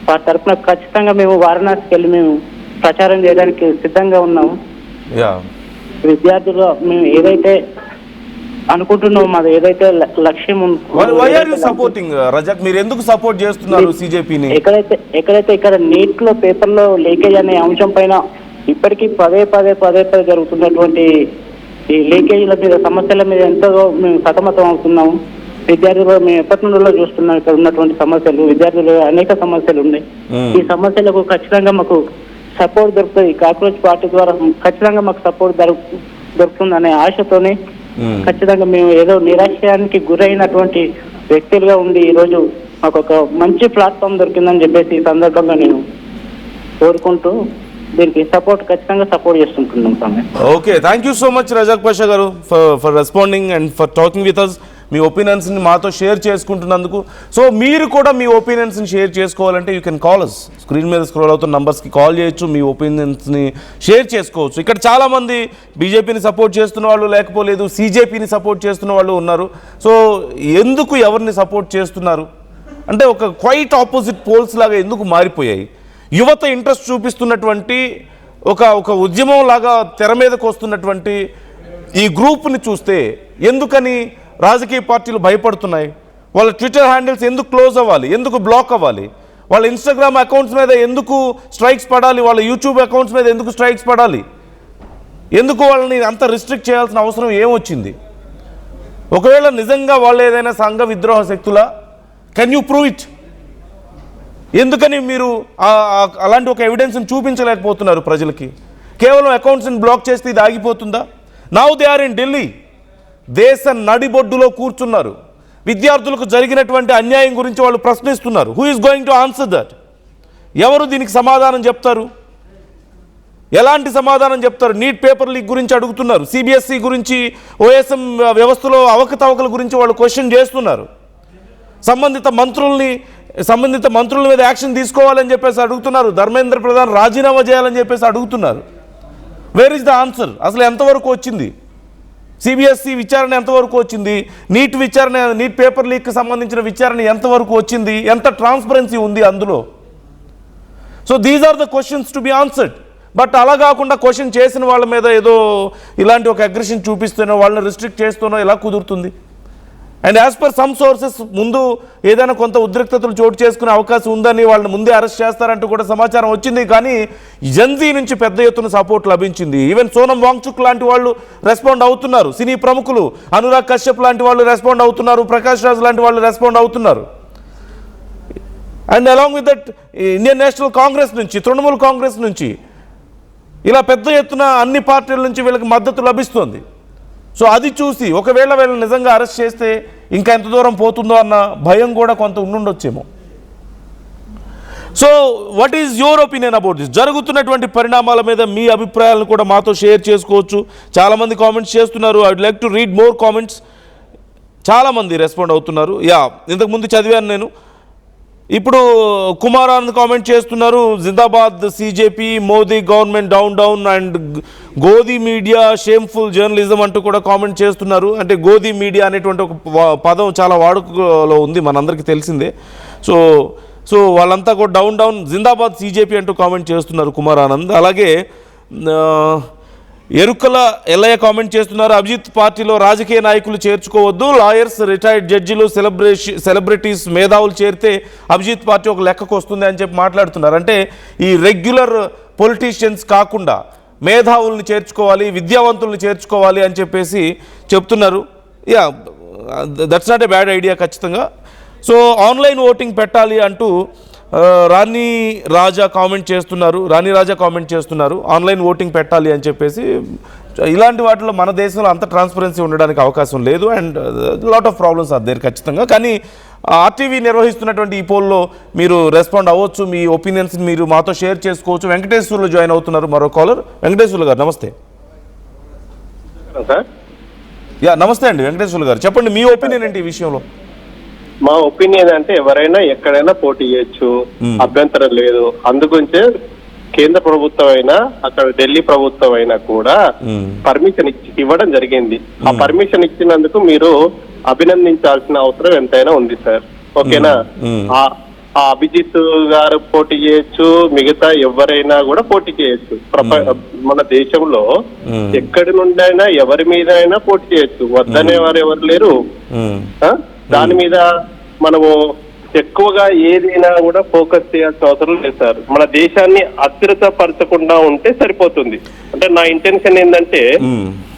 వారి తరఫున ఖచ్చితంగా మేము వారణాసికి వెళ్ళి మేము ప్రచారం చేయడానికి సిద్ధంగా ఉన్నాము. విద్యార్థులు మేము ఏదైతే అనుకుంటున్నాం, మాది ఏదైతే లక్ష్యం సపోర్టింగ్ రజాక్, మీరు ఎందుకు సపోర్ట్ చేస్తున్నారు సిజేపీని? ఎక్కడైతే ఇక్కడ నీట్ లో పేపర్ లో లీకేజ్ అనే అంశం పైన ఇప్పటికీ పదే జరుగుతున్నటువంటి ఈ లీకేజీల మీద సమస్యల మీద ఎంతో మేము సతమతం అవుతున్నాము. విద్యార్థులు మేము ఎప్పటి నుండో చూస్తున్నాం ఇక్కడ ఉన్నటువంటి సమస్యలు, విద్యార్థులు అనేక సమస్యలు ఉన్నాయి. ఈ సమస్యలకు ఖచ్చితంగా మాకు సపోర్ట్ దొరుకుతుంది, కాక్రోచ్ పార్టీ ద్వారా ఖచ్చితంగా మాకు సపోర్ట్ దొరుకుతుంది అనే ఆశతోనే ఖచ్చితంగా మేము ఏదో నిరాశయానికి గురైనటువంటి వ్యక్తులుగా ఉండి ఈరోజు మాకు ఒక మంచి ప్లాట్ఫామ్ దొరికిందని చెప్పేసి ఈ సందర్భంగా నేను కోరుకుంటూ దీనికి ఖచ్చితంగా సపోర్ట్ చేస్తుంటున్నాం స్వామి. Okay, thank you so much Razak Pasha garu for responding and for talking with us. మీ ఒపీనియన్స్ని మాతో షేర్ చేసుకుంటున్నందుకు. సో మీరు కూడా మీ ఒపీనియన్స్ని షేర్ చేసుకోవాలంటే you can call us. Screen మీద స్క్రోల్ అవుతున్న నంబర్స్కి కాల్ చేయొచ్చు, మీ ఒపీనియన్స్ని షేర్ చేసుకోవచ్చు. ఇక్కడ చాలామంది బీజేపీని సపోర్ట్ చేస్తున్న వాళ్ళు లేకపోలేదు, సీజేపీని సపోర్ట్ చేస్తున్న వాళ్ళు ఉన్నారు. సో ఎందుకు ఎవరిని సపోర్ట్ చేస్తున్నారు అంటే ఒక క్వైట్ ఆపోజిట్ పోల్స్ లాగా ఎందుకు మారిపోయాయి? యువత ఇంట్రెస్ట్ చూపిస్తున్నటువంటి ఒక ఉద్యమం లాగా తెర మీదకు వస్తున్నటువంటి ఈ గ్రూప్ని చూస్తే ఎందుకని రాజకీయ పార్టీలు భయపడుతున్నాయి? వాళ్ళ ట్విట్టర్ హ్యాండిల్స్ ఎందుకు క్లోజ్ అవ్వాలి, ఎందుకు బ్లాక్ అవ్వాలి? వాళ్ళ ఇన్స్టాగ్రామ్ అకౌంట్స్ మీద ఎందుకు స్ట్రైక్స్ పడాలి? వాళ్ళ యూట్యూబ్ అకౌంట్స్ మీద ఎందుకు స్ట్రైక్స్ పడాలి? ఎందుకు వాళ్ళని అంత రిస్ట్రిక్ట్ చేయాల్సిన అవసరం ఏమొచ్చింది? ఒకవేళ నిజంగా వాళ్ళు ఏదైనా సంఘ విద్రోహ శక్తులా? Can you prove it? ఎందుకని మీరు అలాంటి ఒక ఎవిడెన్స్ని చూపించలేకపోతున్నారు ప్రజలకి? కేవలం అకౌంట్స్ని బ్లాక్ చేస్తే ఇది ఆగిపోతుందా? Now they are in Delhi, దేశ నడిబొడ్డులో కూర్చున్నారు. విద్యార్థులకు జరిగినటువంటి అన్యాయం గురించి వాళ్ళు ప్రశ్నిస్తున్నారు. Who is going to answer that? ఎవరు దీనికి సమాధానం చెప్తారు? ఎలాంటి సమాధానం చెప్తారు? నీట్ పేపర్ లీక్ గురించి అడుగుతున్నారు, సిబిఎస్ఈ గురించి, ఓఎస్ఎం వ్యవస్థలో అవకతవకల గురించి వాళ్ళు క్వశ్చన్ చేస్తున్నారు. సంబంధిత మంత్రుల మీద యాక్షన్ తీసుకోవాలని చెప్పేసి అడుగుతున్నారు. ధర్మేంద్ర ప్రధాన్ రాజీనామా చేయాలని చెప్పేసి అడుగుతున్నారు. Where is the answer? అసలు ఎంతవరకు వచ్చింది? సిబిఎస్ఈ విచారణ ఎంతవరకు వచ్చింది? నీట్ పేపర్ లీక్కి సంబంధించిన విచారణ ఎంతవరకు వచ్చింది? ఎంత ట్రాన్స్పరెన్సీ ఉంది అందులో? So these are the questions to be answered. But అలా కాకుండా క్వశ్చన్ చేసిన వాళ్ళ మీద ఏదో ఇలాంటి ఒక అగ్రెషన్ చూపిస్తేనో వాళ్ళని రిస్ట్రిక్ట్ చేస్తూనో ఎలా కుదురుతుంది? And as per some sources ముందు ఏదైనా కొంత ఉద్రిక్తతలు చోటు చేసుకునే అవకాశం ఉందని వాళ్ళని ముందే అరెస్ట్ చేస్తారంటూ కూడా సమాచారం వచ్చింది. కానీ జన్జీ నుంచి పెద్ద ఎత్తున సపోర్ట్ లభించింది. ఈవెన్ సోనం వాంగ్చుక్ లాంటి వాళ్ళు రెస్పాండ్ అవుతున్నారు, సినీ ప్రముఖులు అనురాగ్ కశ్యప్ లాంటి వాళ్ళు రెస్పాండ్ అవుతున్నారు, ప్రకాష్ రాజ్ లాంటి వాళ్ళు రెస్పాండ్ అవుతున్నారు. And along with that Indian national Congress నుంచి, తృణమూల్ కాంగ్రెస్ నుంచి, ఇలా పెద్ద ఎత్తున అన్ని పార్టీల నుంచి వీళ్ళకి మద్దతు లభిస్తుంది. సో అది చూసి ఒకవేళ వీళ్ళని నిజంగా అరెస్ట్ చేస్తే ఇంకా ఎంత దూరం పోతుందో అన్న భయం కూడా కొంత ఉండుండొచ్చేమో. So what is your opinion about this? జరుగుతున్నటువంటి పరిణామాల మీద మీ అభిప్రాయాలను కూడా మాతో షేర్ చేసుకోవచ్చు. చాలామంది కామెంట్స్ చేస్తున్నారు. I would like to read more comments. చాలామంది రెస్పాండ్ అవుతున్నారు. ఇంతకుముందు చదివాను నేను. ఇప్పుడు కుమార్ ఆనంద్ కామెంట్ చేస్తున్నారు, జిందాబాద్ CJP, Modi government down down and Godi media shameful journalism అంటూ కూడా కామెంట్ చేస్తున్నారు. అంటే గోదీ మీడియా అనేటువంటి ఒక పదం చాలా వాడుకలో ఉంది, మనందరికీ తెలిసిందే. సో వాళ్ళంతా కూడా డౌన్ డౌన్ జిందాబాద్ సిజేపీ అంటూ కామెంట్ చేస్తున్నారు కుమార్ ఆనంద్. అలాగే ఎరుకల ఎల్లయ్య కామెంట్ చేస్తున్నారు, అభిజిత్ పార్టీలో రాజకీయ నాయకులు చేర్చుకోవద్దు, లాయర్స్, రిటైర్డ్ జడ్జిలు, సెలబ్రిటీస్, మేధావులు చేరితే అభిజిత్ పార్టీ ఒక లెక్కకు వస్తుంది అని చెప్పి మాట్లాడుతున్నారు. అంటే ఈ రెగ్యులర్ పొలిటీషియన్స్ కాకుండా మేధావుల్ని చేర్చుకోవాలి, విద్యావంతుల్ని చేర్చుకోవాలి అని చెప్పేసి చెప్తున్నారు. That's not a bad idea ఖచ్చితంగా. సో ఆన్లైన్ ఓటింగ్ పెట్టాలి అంటూ రాణి రాజా కామెంట్ చేస్తున్నారు, ఆన్లైన్ ఓటింగ్ పెట్టాలి అని చెప్పేసి. ఇలాంటి వాటిలో మన దేశంలో అంత ట్రాన్స్పరెన్సీ ఉండడానికి అవకాశం లేదు. And lot of problems are there ఖచ్చితంగా. కానీ ఆర్టీవీ నిర్వహిస్తున్నటువంటి ఈ పోల్లో మీరు రెస్పాండ్ అవ్వచ్చు, మీ ఒపీనియన్స్ని మీరు మాతో షేర్ చేసుకోవచ్చు. వెంకటేశ్వర్లు జాయిన్ అవుతున్నారు, మరో కాలర్. వెంకటేశ్వర్లు గారు నమస్తే. నమస్తే అండి వెంకటేశ్వర్లు గారు, చెప్పండి మీ ఒపీనియన్ ఏంటి ఈ విషయంలో? మా ఒపీనియన్ అంటే ఎవరైనా ఎక్కడైనా పోటీ చేయొచ్చు, అభ్యంతరం లేదు. అందుగురించే కేంద్ర ప్రభుత్వం అయినా అక్కడ ఢిల్లీ ప్రభుత్వం అయినా కూడా పర్మిషన్ ఇవ్వడం జరిగింది. ఆ పర్మిషన్ ఇచ్చినందుకు మీరు అభినందించాల్సిన అవసరం ఎంతైనా ఉంది సార్. ఓకేనా? ఆ అభిజిత్ గారు పోటీ చేయొచ్చు, మిగతా ఎవరైనా కూడా పోటీ చేయొచ్చు. మన దేశంలో ఎక్కడి నుండైనా ఎవరి మీద అయినా పోటీ చేయొచ్చు, వద్దనే వారు ఎవరు లేరు. దాని మీద మనము ఎక్కువగా ఏదైనా కూడా ఫోకస్ చేయాల్సిన అవసరం లేదు సార్. మన దేశాన్ని అస్థిరత పరచకుండా ఉంటే సరిపోతుంది. అంటే నా ఇంటెన్షన్ ఏంటంటే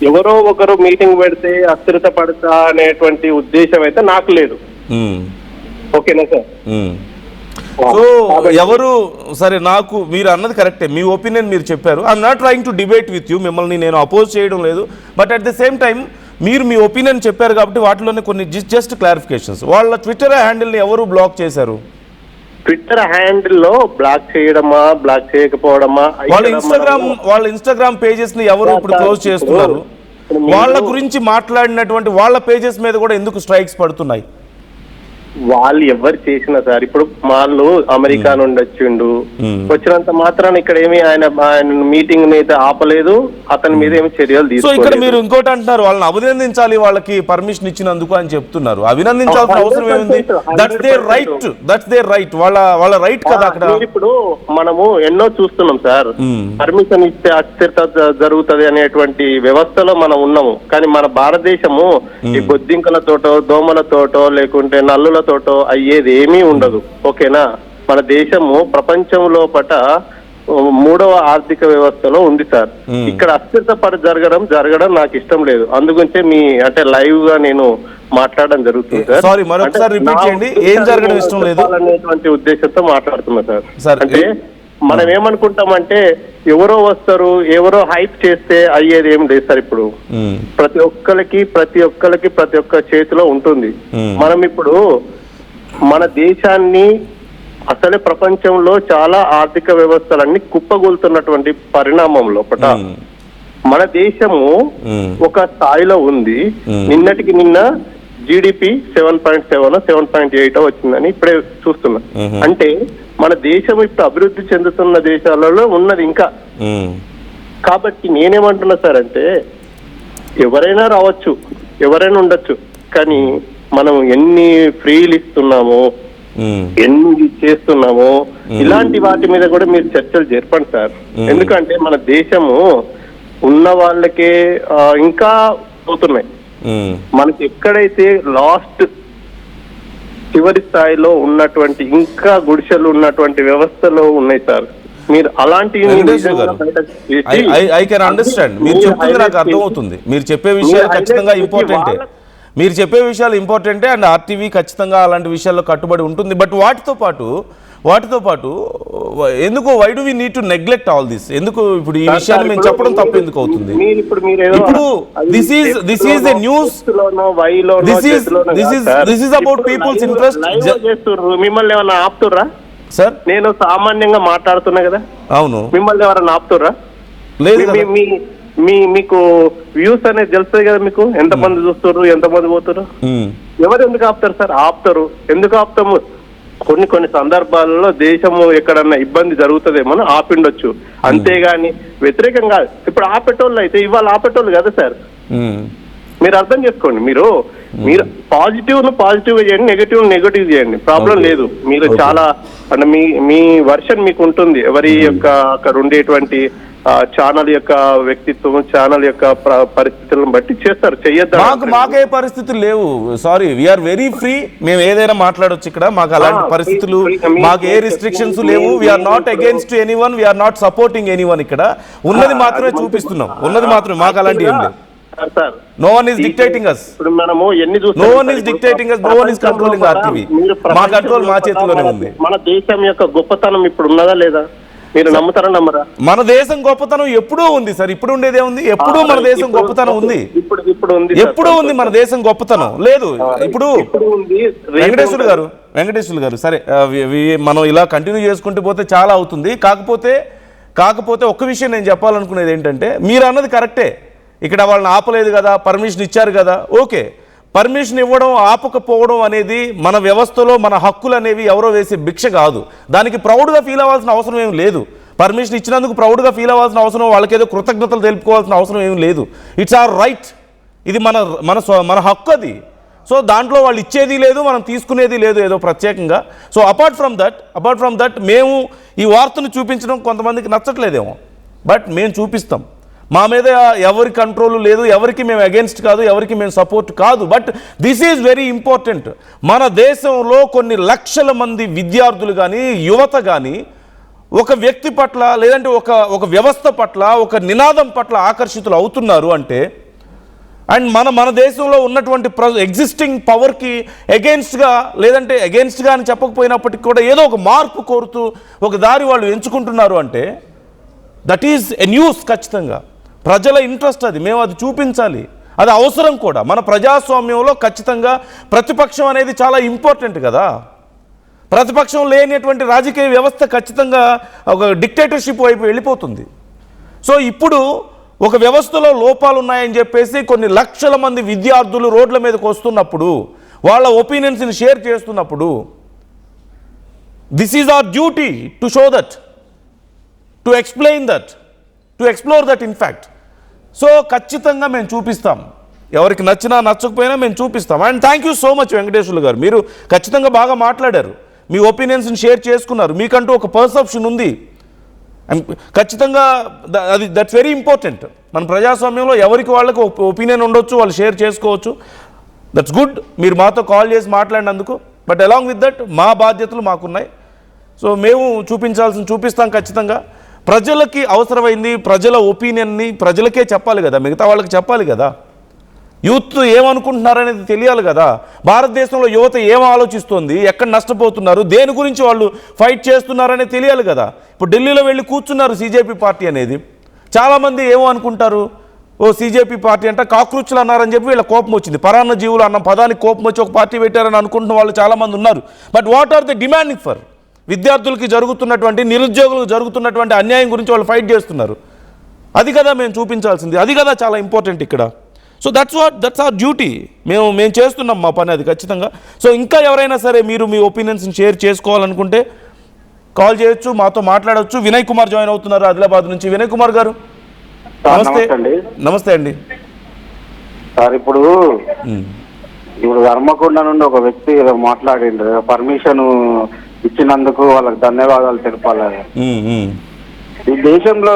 ఎవరో ఒకరు మీటింగ్ పెడితే అస్థిరత పడతా అనేటువంటి ఉద్దేశం అయితే నాకు లేదు. ఓకేనా సార్? సో ఎవరు సరే, నాకు మీరు అన్నది కరెక్టే, మీ ఒపీనియన్ మీరు చెప్పారు. I'm not trying to debate with you, మిమ్మల్ని నేను అపోజ్ చేయడం లేదు. But at the same time మీరు మీ ఒపీనియన్ చెప్పారు కాబట్టి వాటిలోనే కొన్ని జస్ట్ క్లారిఫికేషన్స్. వాళ్ళ ట్విట్టర్ హ్యాండిల్ని ఎవరు బ్లాక్ చేశారు? ట్విట్టర్ హ్యాండిల్లో బ్లాక్ చేయడమా, బ్లాక్ చేయకపోవడమా, వాళ్ళ ఇన్స్టాగ్రామ్ పేజెస్ ని ఎవరు ఇప్పుడు క్లోజ్ చేస్తున్నారు? వాళ్ళ గురించి మాట్లాడినటువంటి వాళ్ళ పేజెస్ మీద కూడా ఎందుకు స్ట్రైక్స్ పడుతున్నాయి? వాళ్ళు ఎవరు చేసినా సార్, ఇప్పుడు వాళ్ళు అమెరికా నుండి వచ్చిండు, వచ్చినంత మాత్రాన్ని ఇక్కడ ఏమి ఆయన మీటింగ్ అయితే ఆపలేదు, అతని మీద ఏమి చర్యలు తీసుకోలేదు. సో ఇక్కడ మీరు ఇంకోటి అంటున్నారు, వాళ్ళని అభినందించాలి, వాళ్ళకి పర్మిషన్ ఇచ్చినందుకు అని చెప్తున్నారు. అభినందించాల్సిన అవసరం ఏముంది? దట్స్ దేర్ రైట్, వాళ్ళ రైట్ కదా. అక్కడ ఇప్పుడు మనము ఎన్నో చూస్తున్నాం సార్, పర్మిషన్ ఇస్తే అస్థిరత జరుగుతుంది అనేటువంటి వ్యవస్థలో మనం ఉన్నాము. కానీ మన భారతదేశము ఈ బొద్దింకలతోటో, దోమలతోటో, లేకుంటే నల్లుల తోటో అయ్యేది ఏమీ ఉండదు. ఓకేనా? మన దేశము ప్రపంచంలో పట 3వ ఆర్థిక వ్యవస్థలో ఉంది సార్. ఇక్కడ అస్థిరత జరగడం నాకు ఇష్టం లేదు. అందుగురించే మీ అంటే లైవ్ గా నేను మాట్లాడడం జరుగుతుంది సార్. సారీ, మరొకసారి రిపీట్ చేయండి. ఏం జరగడం ఇష్టం లేదు అనేటువంటి ఉద్దేశంతో మాట్లాడుతున్నా సార్. అంటే మనం ఏమనుకుంటామంటే ఎవరో వస్తారు, ఎవరో హైప్ చేస్తే అయ్యేది ఏం లేదు సార్. ఇప్పుడు ప్రతి ఒక్కరికి ప్రతి ఒక్క చేతిలో ఉంటుంది. మనం ఇప్పుడు మన దేశాన్ని అసలే ప్రపంచంలో చాలా ఆర్థిక వ్యవస్థలన్నీ కుప్పగొలుతున్నటువంటి పరిణామం లోపల మన దేశము ఒక స్థాయిలో ఉంది. నిన్నటికి నిన్న GDP 7.7 7.8 వచ్చిందని ఇప్పుడే చూస్తున్నా. అంటే మన దేశం ఇప్పుడు అభివృద్ధి చెందుతున్న దేశాలలో ఉన్నది ఇంకా. కాబట్టి నేనేమంటున్నా సార్ అంటే ఎవరైనా రావచ్చు, ఎవరైనా ఉండొచ్చు, కానీ మనం ఎన్ని ఫ్రీలు ఇస్తున్నామో, ఎన్ని చేస్తున్నామో, ఇలాంటి వాటి మీద కూడా మీరు చర్చలు జరపండి సార్. ఎందుకంటే మన దేశము ఉన్న వాళ్ళకే ఇంకా అవుతున్నాయి. మనకి ఎక్కడైతే లాస్ట్ చివరి స్థాయిలో ఉన్నటువంటి ఇంకా గుడిసెలు ఉన్నటువంటి వ్యవస్థలో ఉన్నాయి సార్. మీరు అలాంటి ఐ కెన్ అండర్స్టాండ్. మీరు చెప్తుంది నాకు అర్థమవుతుంది. మీరు చెప్పే విషయాలు ఖచ్చితంగా ఇంపార్టెంటే, అండ్ RTV ఖచ్చితంగా అలాంటి విషయాల్లో కట్టుబడి ఉంటుంది. బట్ వాటితో పాటు ఎందుకు why do we need to neglect all this? ఎందుకు ఇప్పుడు ఈ విషయాన్ని మేము చెప్పడం తప్పు ఎందుకు అవుతుంది? ఇప్పుడు this is a news, this is about people's interest. మిమ్మల్ని ఏమన్నా ఆపుతుర్రా సార్? నేను సామాన్యంగా మాట్లాడుతున్నా కదా. అవును, మిమ్మల్ని ఎవరన్నా ఆపుతుర్రా? లేదు. మీకు వ్యూస్ అనేది తెలుస్తుంది కదా, మీకు ఎంతమంది చూస్తారు, ఎంతమంది పోతారు, ఎవరు ఎందుకు ఆపుతారు సార్? ఆపుతారు. ఎందుకు ఆపుతాము? కొన్ని సందర్భాలలో దేశము ఎక్కడన్నా ఇబ్బంది జరుగుతుందేమో ఆపిండొచ్చు, అంతేగాని వ్యతిరేకం కాదు. ఇప్పుడు ఆపేటోళ్ళు అయితే ఇవాళ ఆపేటోళ్ళు కదా సార్. మీరు అర్థం చేసుకోండి. మీరు పాజిటివ్ చేయండి, నెగటివ్ చేయండి, ప్రాబ్లం లేదు. మీరు చాలా అంటే మీ వర్షన్ మీకు ఉంటుంది. ఎవరి యొక్క అక్కడ ఉండేటువంటి ఛానల్ యొక్క వ్యక్తిత్వం, ఛానల్ యొక్క పరిస్థితులను బట్టి చేస్తారు. చెయ్యొద్దు. మాకే పరిస్థితులు లేవు. Sorry, we're very free. మేము ఏదైనా మాట్లాడొచ్చు ఇక్కడ. మాకు అలాంటి పరిస్థితులు, మాకు ఏ రిస్ట్రిక్షన్స్ లేవు. We're not against anyone, we're not supporting anyone. ఇక్కడ ఉన్నది మాత్రమే చూపిస్తున్నాం, ఉన్నది మాత్రమే. మాకు అలాంటి ఏం లేదు. No one is dictating us. No one is dictating us. No one is controlling RTV. మా కంట్రోల్ మా చేతిలోనే ఉంది. మన దేశం యొక్క గొప్పతనం ఇప్పుడు ఉన్నదా లేదా? మీరు నమ్ముతారా నమ్మరా? మన దేశం గొప్పతనం ఎప్పుడూ ఉంది సార్. ఇప్పుడు ఉండేదే ఉంది? ఎప్పుడూ మన దేశం గొప్పతనం ఉంది. ఎప్పుడూ ఉంది మన దేశం గొప్పతనం. లేదు ఇప్పుడు వెంకటేశ్వర గారు సరే, మనం ఇలా కంటిన్యూ చేసుకుంటూ పోతే చాలా అవుతుంది. కాకపోతే ఒక్క విషయం నేను చెప్పాలనుకునేది ఏంటంటే, మీరు అన్నది కరెక్టే. ఇక్కడ వాళ్ళని ఆపలేదు కదా, పర్మిషన్ ఇచ్చారు కదా, ఓకే. పర్మిషన్ ఇవ్వడం, ఆపకపోవడం అనేది మన వ్యవస్థలో మన హక్కులు అనేవి ఎవరో వేసే భిక్ష కాదు. దానికి ప్రౌడ్గా ఫీల్ అవ్వాల్సిన అవసరం ఏం లేదు. పర్మిషన్ ఇచ్చినందుకు ప్రౌడ్గా ఫీల్ అవ్వాల్సిన అవసరం, వాళ్ళకేదో కృతజ్ఞతలు తెలుపుకోవాల్సిన అవసరం ఏం లేదు. It's our right. ఇది మన హక్కు. అది సో దాంట్లో వాళ్ళు ఇచ్చేది లేదు, మనం తీసుకునేది లేదు ఏదో ప్రత్యేకంగా. సో అపార్ట్ ఫ్రమ్ దట్ మేము ఈ వార్తను చూపించడం కొంతమందికి నచ్చట్లేదేమో, బట్ మేము చూపిస్తాం. మా మీద ఎవరి కంట్రోల్ లేదు, ఎవరికి మేము అగెన్స్ట్ కాదు, ఎవరికి మేము సపోర్ట్ కాదు. But this is very important. మన దేశంలో కొన్ని లక్షల మంది విద్యార్థులు కానీ యువత కానీ ఒక వ్యక్తి పట్ల లేదంటే ఒక వ్యవస్థ పట్ల ఒక నినాదం పట్ల ఆకర్షితులు అవుతున్నారు అంటే, అండ్ మన దేశంలో ఉన్నటువంటి ఎగ్జిస్టింగ్ పవర్కి అగెన్స్ట్గా లేదంటే అగెన్స్ట్గా అని చెప్పకపోయినప్పటికీ కూడా ఏదో ఒక మార్పు కోరుతూ ఒక దారి వాళ్ళు ఎంచుకుంటున్నారు అంటే దట్ ఈజ్ ఎ న్యూస్. ఖచ్చితంగా ప్రజల ఇంట్రెస్ట్ అది, మేము అది చూపించాలి, అది అవసరం కూడా. మన ప్రజాస్వామ్యంలో ఖచ్చితంగా ప్రతిపక్షం అనేది చాలా ఇంపార్టెంట్ కదా. ప్రతిపక్షం లేనటువంటి రాజకీయ వ్యవస్థ ఖచ్చితంగా ఒక డిక్టేటర్షిప్ వైపు వెళ్ళిపోతుంది. సో ఇప్పుడు ఒక వ్యవస్థలో లోపాలు ఉన్నాయని చెప్పేసి కొన్ని లక్షల మంది విద్యార్థులు రోడ్ల మీదకి వస్తున్నప్పుడు, వాళ్ళ ఒపీనియన్స్ని షేర్ చేస్తున్నప్పుడు, this is our duty to show that, to explain that, to explore that in fact. So ఖచ్చితంగా మేము చూపిస్తాం, ఎవరికి నచ్చినా నచ్చకపోయినా మేము చూపిస్తాం. And thank you so much Venkateswarlu గారు, మీరు ఖచ్చితంగా బాగా మాట్లాడారు, మీ ఒపీనియన్స్ని షేర్ చేసుకున్నారు, మీకంటూ ఒక పర్సెప్షన్ ఉంది. ఖచ్చితంగా దట్స్ వెరీ ఇంపార్టెంట్. మన ప్రజాస్వామ్యంలో ఎవరికి వాళ్ళకి ఒపీనియన్ ఉండొచ్చు, వాళ్ళు షేర్ చేసుకోవచ్చు. దట్స్ గుడ్, మీరు మాతో కాల్ చేసి మాట్లాడినందుకు. బట్ అలాంగ్ విత్ దట్ మా బాధ్యతలు మాకున్నాయి. సో మేము చూపిస్తాం ఖచ్చితంగా. ప్రజలకి అవసరమైంది, ప్రజల ఒపీనియన్ని ప్రజలకే చెప్పాలి కదా, మిగతా వాళ్ళకి చెప్పాలి కదా. యూత్ ఏమనుకుంటున్నారనేది తెలియాలి కదా. భారతదేశంలో యువత ఏం ఆలోచిస్తుంది, ఎక్కడ నష్టపోతున్నారు, దేని గురించి వాళ్ళు ఫైట్ చేస్తున్నారనేది తెలియాలి కదా. ఇప్పుడు ఢిల్లీలో వెళ్ళి కూర్చున్నారు సీజేపీ పార్టీ అనేది. చాలామంది ఏమో అనుకుంటారు, ఓ సీజేపీ పార్టీ అంటే కాక్రోచ్లు అన్నారని చెప్పి వీళ్ళ కోపం వచ్చింది. పరాన్న జీవులు అన్న పదానికి కోపం వచ్చి ఒక పార్టీ పెట్టారని అనుకుంటున్న వాళ్ళు చాలామంది ఉన్నారు. But what are the demanding for? విద్యార్థులకి జరుగుతున్నటువంటి, నిరుద్యోగులకు జరుగుతున్నటువంటి అన్యాయం గురించి వాళ్ళు ఫైట్ చేస్తున్నారు. అది కదా మేము చూపించాల్సింది, అది కదా చాలా ఇంపార్టెంట్ ఇక్కడ. So that's our duty. మేము చేస్తున్నాం మా పని అది ఖచ్చితంగా. సో ఇంకా ఎవరైనా సరే మీరు మీ ఒపీనియన్స్ని షేర్ చేసుకోవాలనుకుంటే కాల్ చేయొచ్చు, మాతో మాట్లాడవచ్చు. వినయ్ కుమార్ జాయిన్ అవుతున్నారు ఆదిలాబాద్ నుంచి. వినయ్ కుమార్ గారు నమస్తే. నమస్తే అండి సార్. ఇప్పుడు హన్మకొండ నుండి ఒక వ్యక్తి మాట్లాడిండు, పర్మిషన్ ఇచ్చినందుకు వాళ్ళకి ధన్యవాదాలు తెలపాలని. ఈ దేశంలో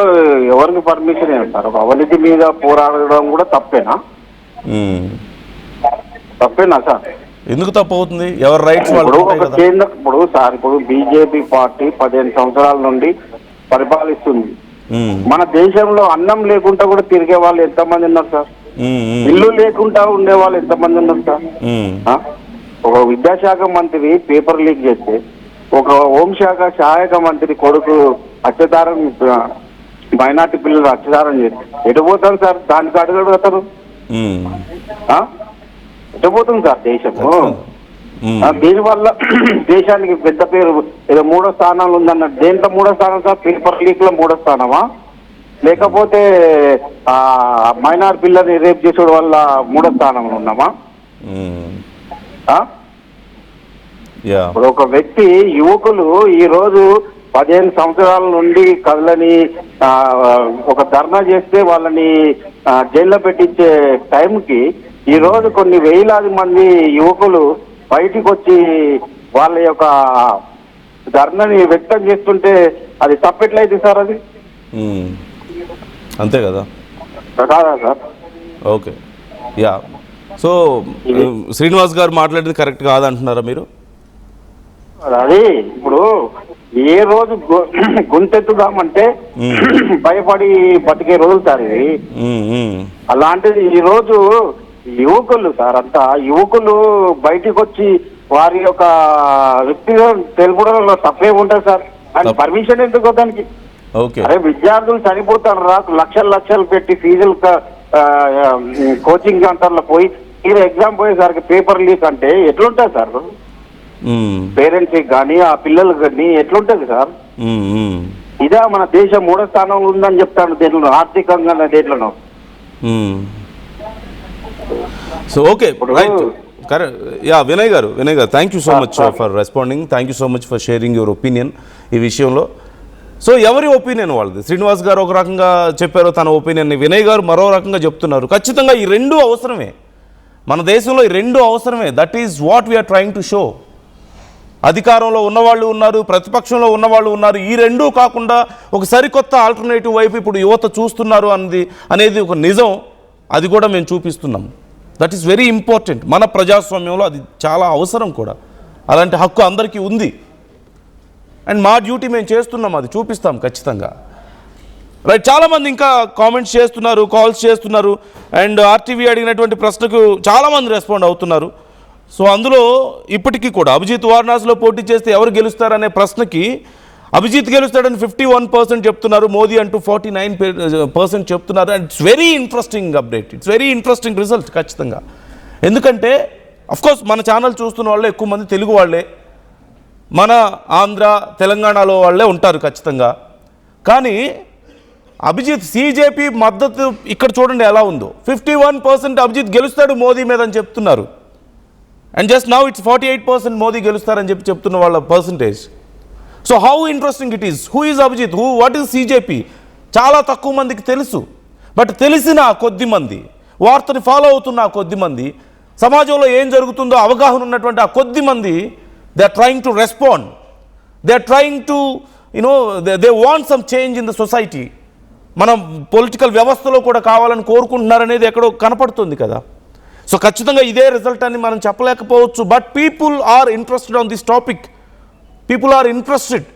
ఎవరికి పర్మిషన్ ఏం సార్? ఒక అవినీతి మీద పోరాడడం కూడా తప్పేనా? తప్పేనా సార్? ఎందుకు తప్పు అవుతుంది? ఎవరి రైట్స్ ఇప్పుడు ఒక కేంద్ర ఇప్పుడు బీజేపీ పార్టీ 15 సంవత్సరాల నుండి పరిపాలిస్తుంది. మన దేశంలో అన్నం లేకుండా కూడా తిరిగే వాళ్ళు ఎంతమంది ఉన్నారు సార్? ఇల్లు లేకుండా ఉండే వాళ్ళు ఎంతమంది ఉన్నారు సార్? ఒక విద్యాశాఖ మంత్రి పేపర్ లీక్ చేస్తే, ఒక హోంశాఖ సహాయక మంత్రి కొడుకు అత్యాచారం, మైనార్టీ పిల్లలు అత్యాచారం చేస్తే ఎటు పోతారు సార్? దానికి అడుగుతారు, ఎటు పోతుంది సార్ దేశము? దీనివల్ల దేశానికి పెద్ద పేరు, ఏదో 3వ స్థానంలో ఉందన్న. దేంట్లో 3వ స్థానం సార్? పేపర్ లీక్ లో 3వ స్థానమా? లేకపోతే మైనార్ పిల్లల్ని రేప్ చేసే వల్ల 3వ స్థానంలో ఉన్నామా? ఇప్పుడు ఒక వ్యక్తి, యువకులు ఈ రోజు 15 సంవత్సరాల నుండి కళ్ళని ఒక ధర్నా చేస్తే వాళ్ళని జైల్లో పెట్టించే టైంకి ఈ రోజు కొన్ని వేలాది మంది యువకులు బయటికి వచ్చి వాళ్ళ యొక్క ధర్నాని వ్యక్తం చేస్తుంటే అది తప్పెట్లయితే సార్? అది అంతే కదా కాదా sir? Okay, yeah. So Srinivas గారు మాట్లాడేది కరెక్ట్ కాదంటున్నారా మీరు? అది ఇప్పుడు ఏ రోజు గుంతెత్తుదామంటే భయపడి బతికే రోజులు సార్ ఇది. అలాంటిది ఈ రోజు యువకులు సార్, అంతా యువకులు బయటికి వచ్చి వారి యొక్క వ్యక్తిగత తెలుపడంలో తప్పే ఉంటుంది సార్. అని పర్మిషన్ ఎందుకు దానికి? అరే విద్యార్థులు చనిపోతారు రా, లక్షలు పెట్టి ఫీజులు కోచింగ్ సెంటర్లో పోయి మీరు ఎగ్జామ్ పోయేసరికి పేపర్ లీక్ అంటే ఎట్లుంటుంది సార్? పేరెంట్స్ కానీ ఆ పిల్లలకు కానీ ఎట్లుంటది సార్? ఇదా మన దేశం 3వ స్థానంలో ఉందని చెప్తాను దేంట్లో, ఆర్థికంగా దేంట్లోనో. So okay, right, correct. Yeah Vinay garu thank you so much for responding. Thank you so much for sharing your opinion ఈ విషయంలో. సో ఎవరి ఒపీనియన్ వాళ్ళది. శ్రీనివాస్ గారు ఒక రకంగా చెప్పారు తన ఒపీనియన్ని, వినయ్ గారు మరో రకంగా చెప్తున్నారు. ఖచ్చితంగా ఈ రెండు అవసరమే. మన దేశంలో ఈ రెండు అవసరమే. That is what we're trying to show. అధికారంలో ఉన్నవాళ్ళు ఉన్నారు, ప్రతిపక్షంలో ఉన్నవాళ్ళు ఉన్నారు. ఈ రెండూ కాకుండా ఒక సరికొత్త ఆల్టర్నేటివ్ వైపు ఇప్పుడు యువత చూస్తున్నారు అనేది ఒక నిజం. అది కూడా మేము చూపిస్తున్నాం. That is very important. మన ప్రజాస్వామ్యంలో అది చాలా అవసరం కూడా. అలాంటి హక్కు అందరికీ ఉంది. అండ్ మా డ్యూటీ మేము చేస్తున్నాం, అది చూపిస్తాం ఖచ్చితంగా. రైట్, చాలామంది ఇంకా కామెంట్స్ చేస్తున్నారు, కాల్స్ చేస్తున్నారు. అండ్ ఆర్టీవీ అడిగినటువంటి ప్రశ్నకు చాలామంది రెస్పాండ్ అవుతున్నారు. సో అందులో ఇప్పటికీ కూడా అభిజిత్ వారణాసిలో పోటీ చేస్తే ఎవరు గెలుస్తారనే ప్రశ్నకి అభిజిత్ గెలుస్తాడని 51% చెప్తున్నారు, మోదీ అంటూ 49% చెప్తున్నారు. And it's very interesting update, it's very interesting result ఖచ్చితంగా. ఎందుకంటే అఫ్కోర్స్ మన ఛానల్ చూస్తున్న వాళ్ళే ఎక్కువ మంది తెలుగు వాళ్ళే, మన ఆంధ్ర తెలంగాణలో వాళ్ళే ఉంటారు ఖచ్చితంగా. కానీ అభిజిత్ సిజేపీ మద్దతు ఇక్కడ చూడండి ఎలా ఉందో. 51% అభిజిత్ గెలుస్తాడు మోదీ మీద అని చెప్తున్నారు. And just now it's 48% Modi గెలుస్తారని చెప్తున్న వాళ్ళ percentage. So how interesting it is. Who is Abhijit, what is CJP? చాలా తక్కువ మందికి తెలుసు. బట్ తెలిసిన కొద్ది మంది, వార్తని ఫాలో అవుతున్న కొద్ది మంది, సమాజంలో ఏం జరుగుతుందో అవగాహన ఉన్నటువంటి ఆ కొద్ది మంది, they are trying to respond. They are trying to they want some change in the society. మనం పొలిటికల్ వ్యవస్థలో కూడా కావాలని కోరుకుంటున్నారనేది ఎక్కడో కనపడుతుంది కదా. సో ఖచ్చితంగా ఇదే రిజల్ట్ అని మనం చెప్పలేకపోవచ్చు. But people are interested on this topic. People are interested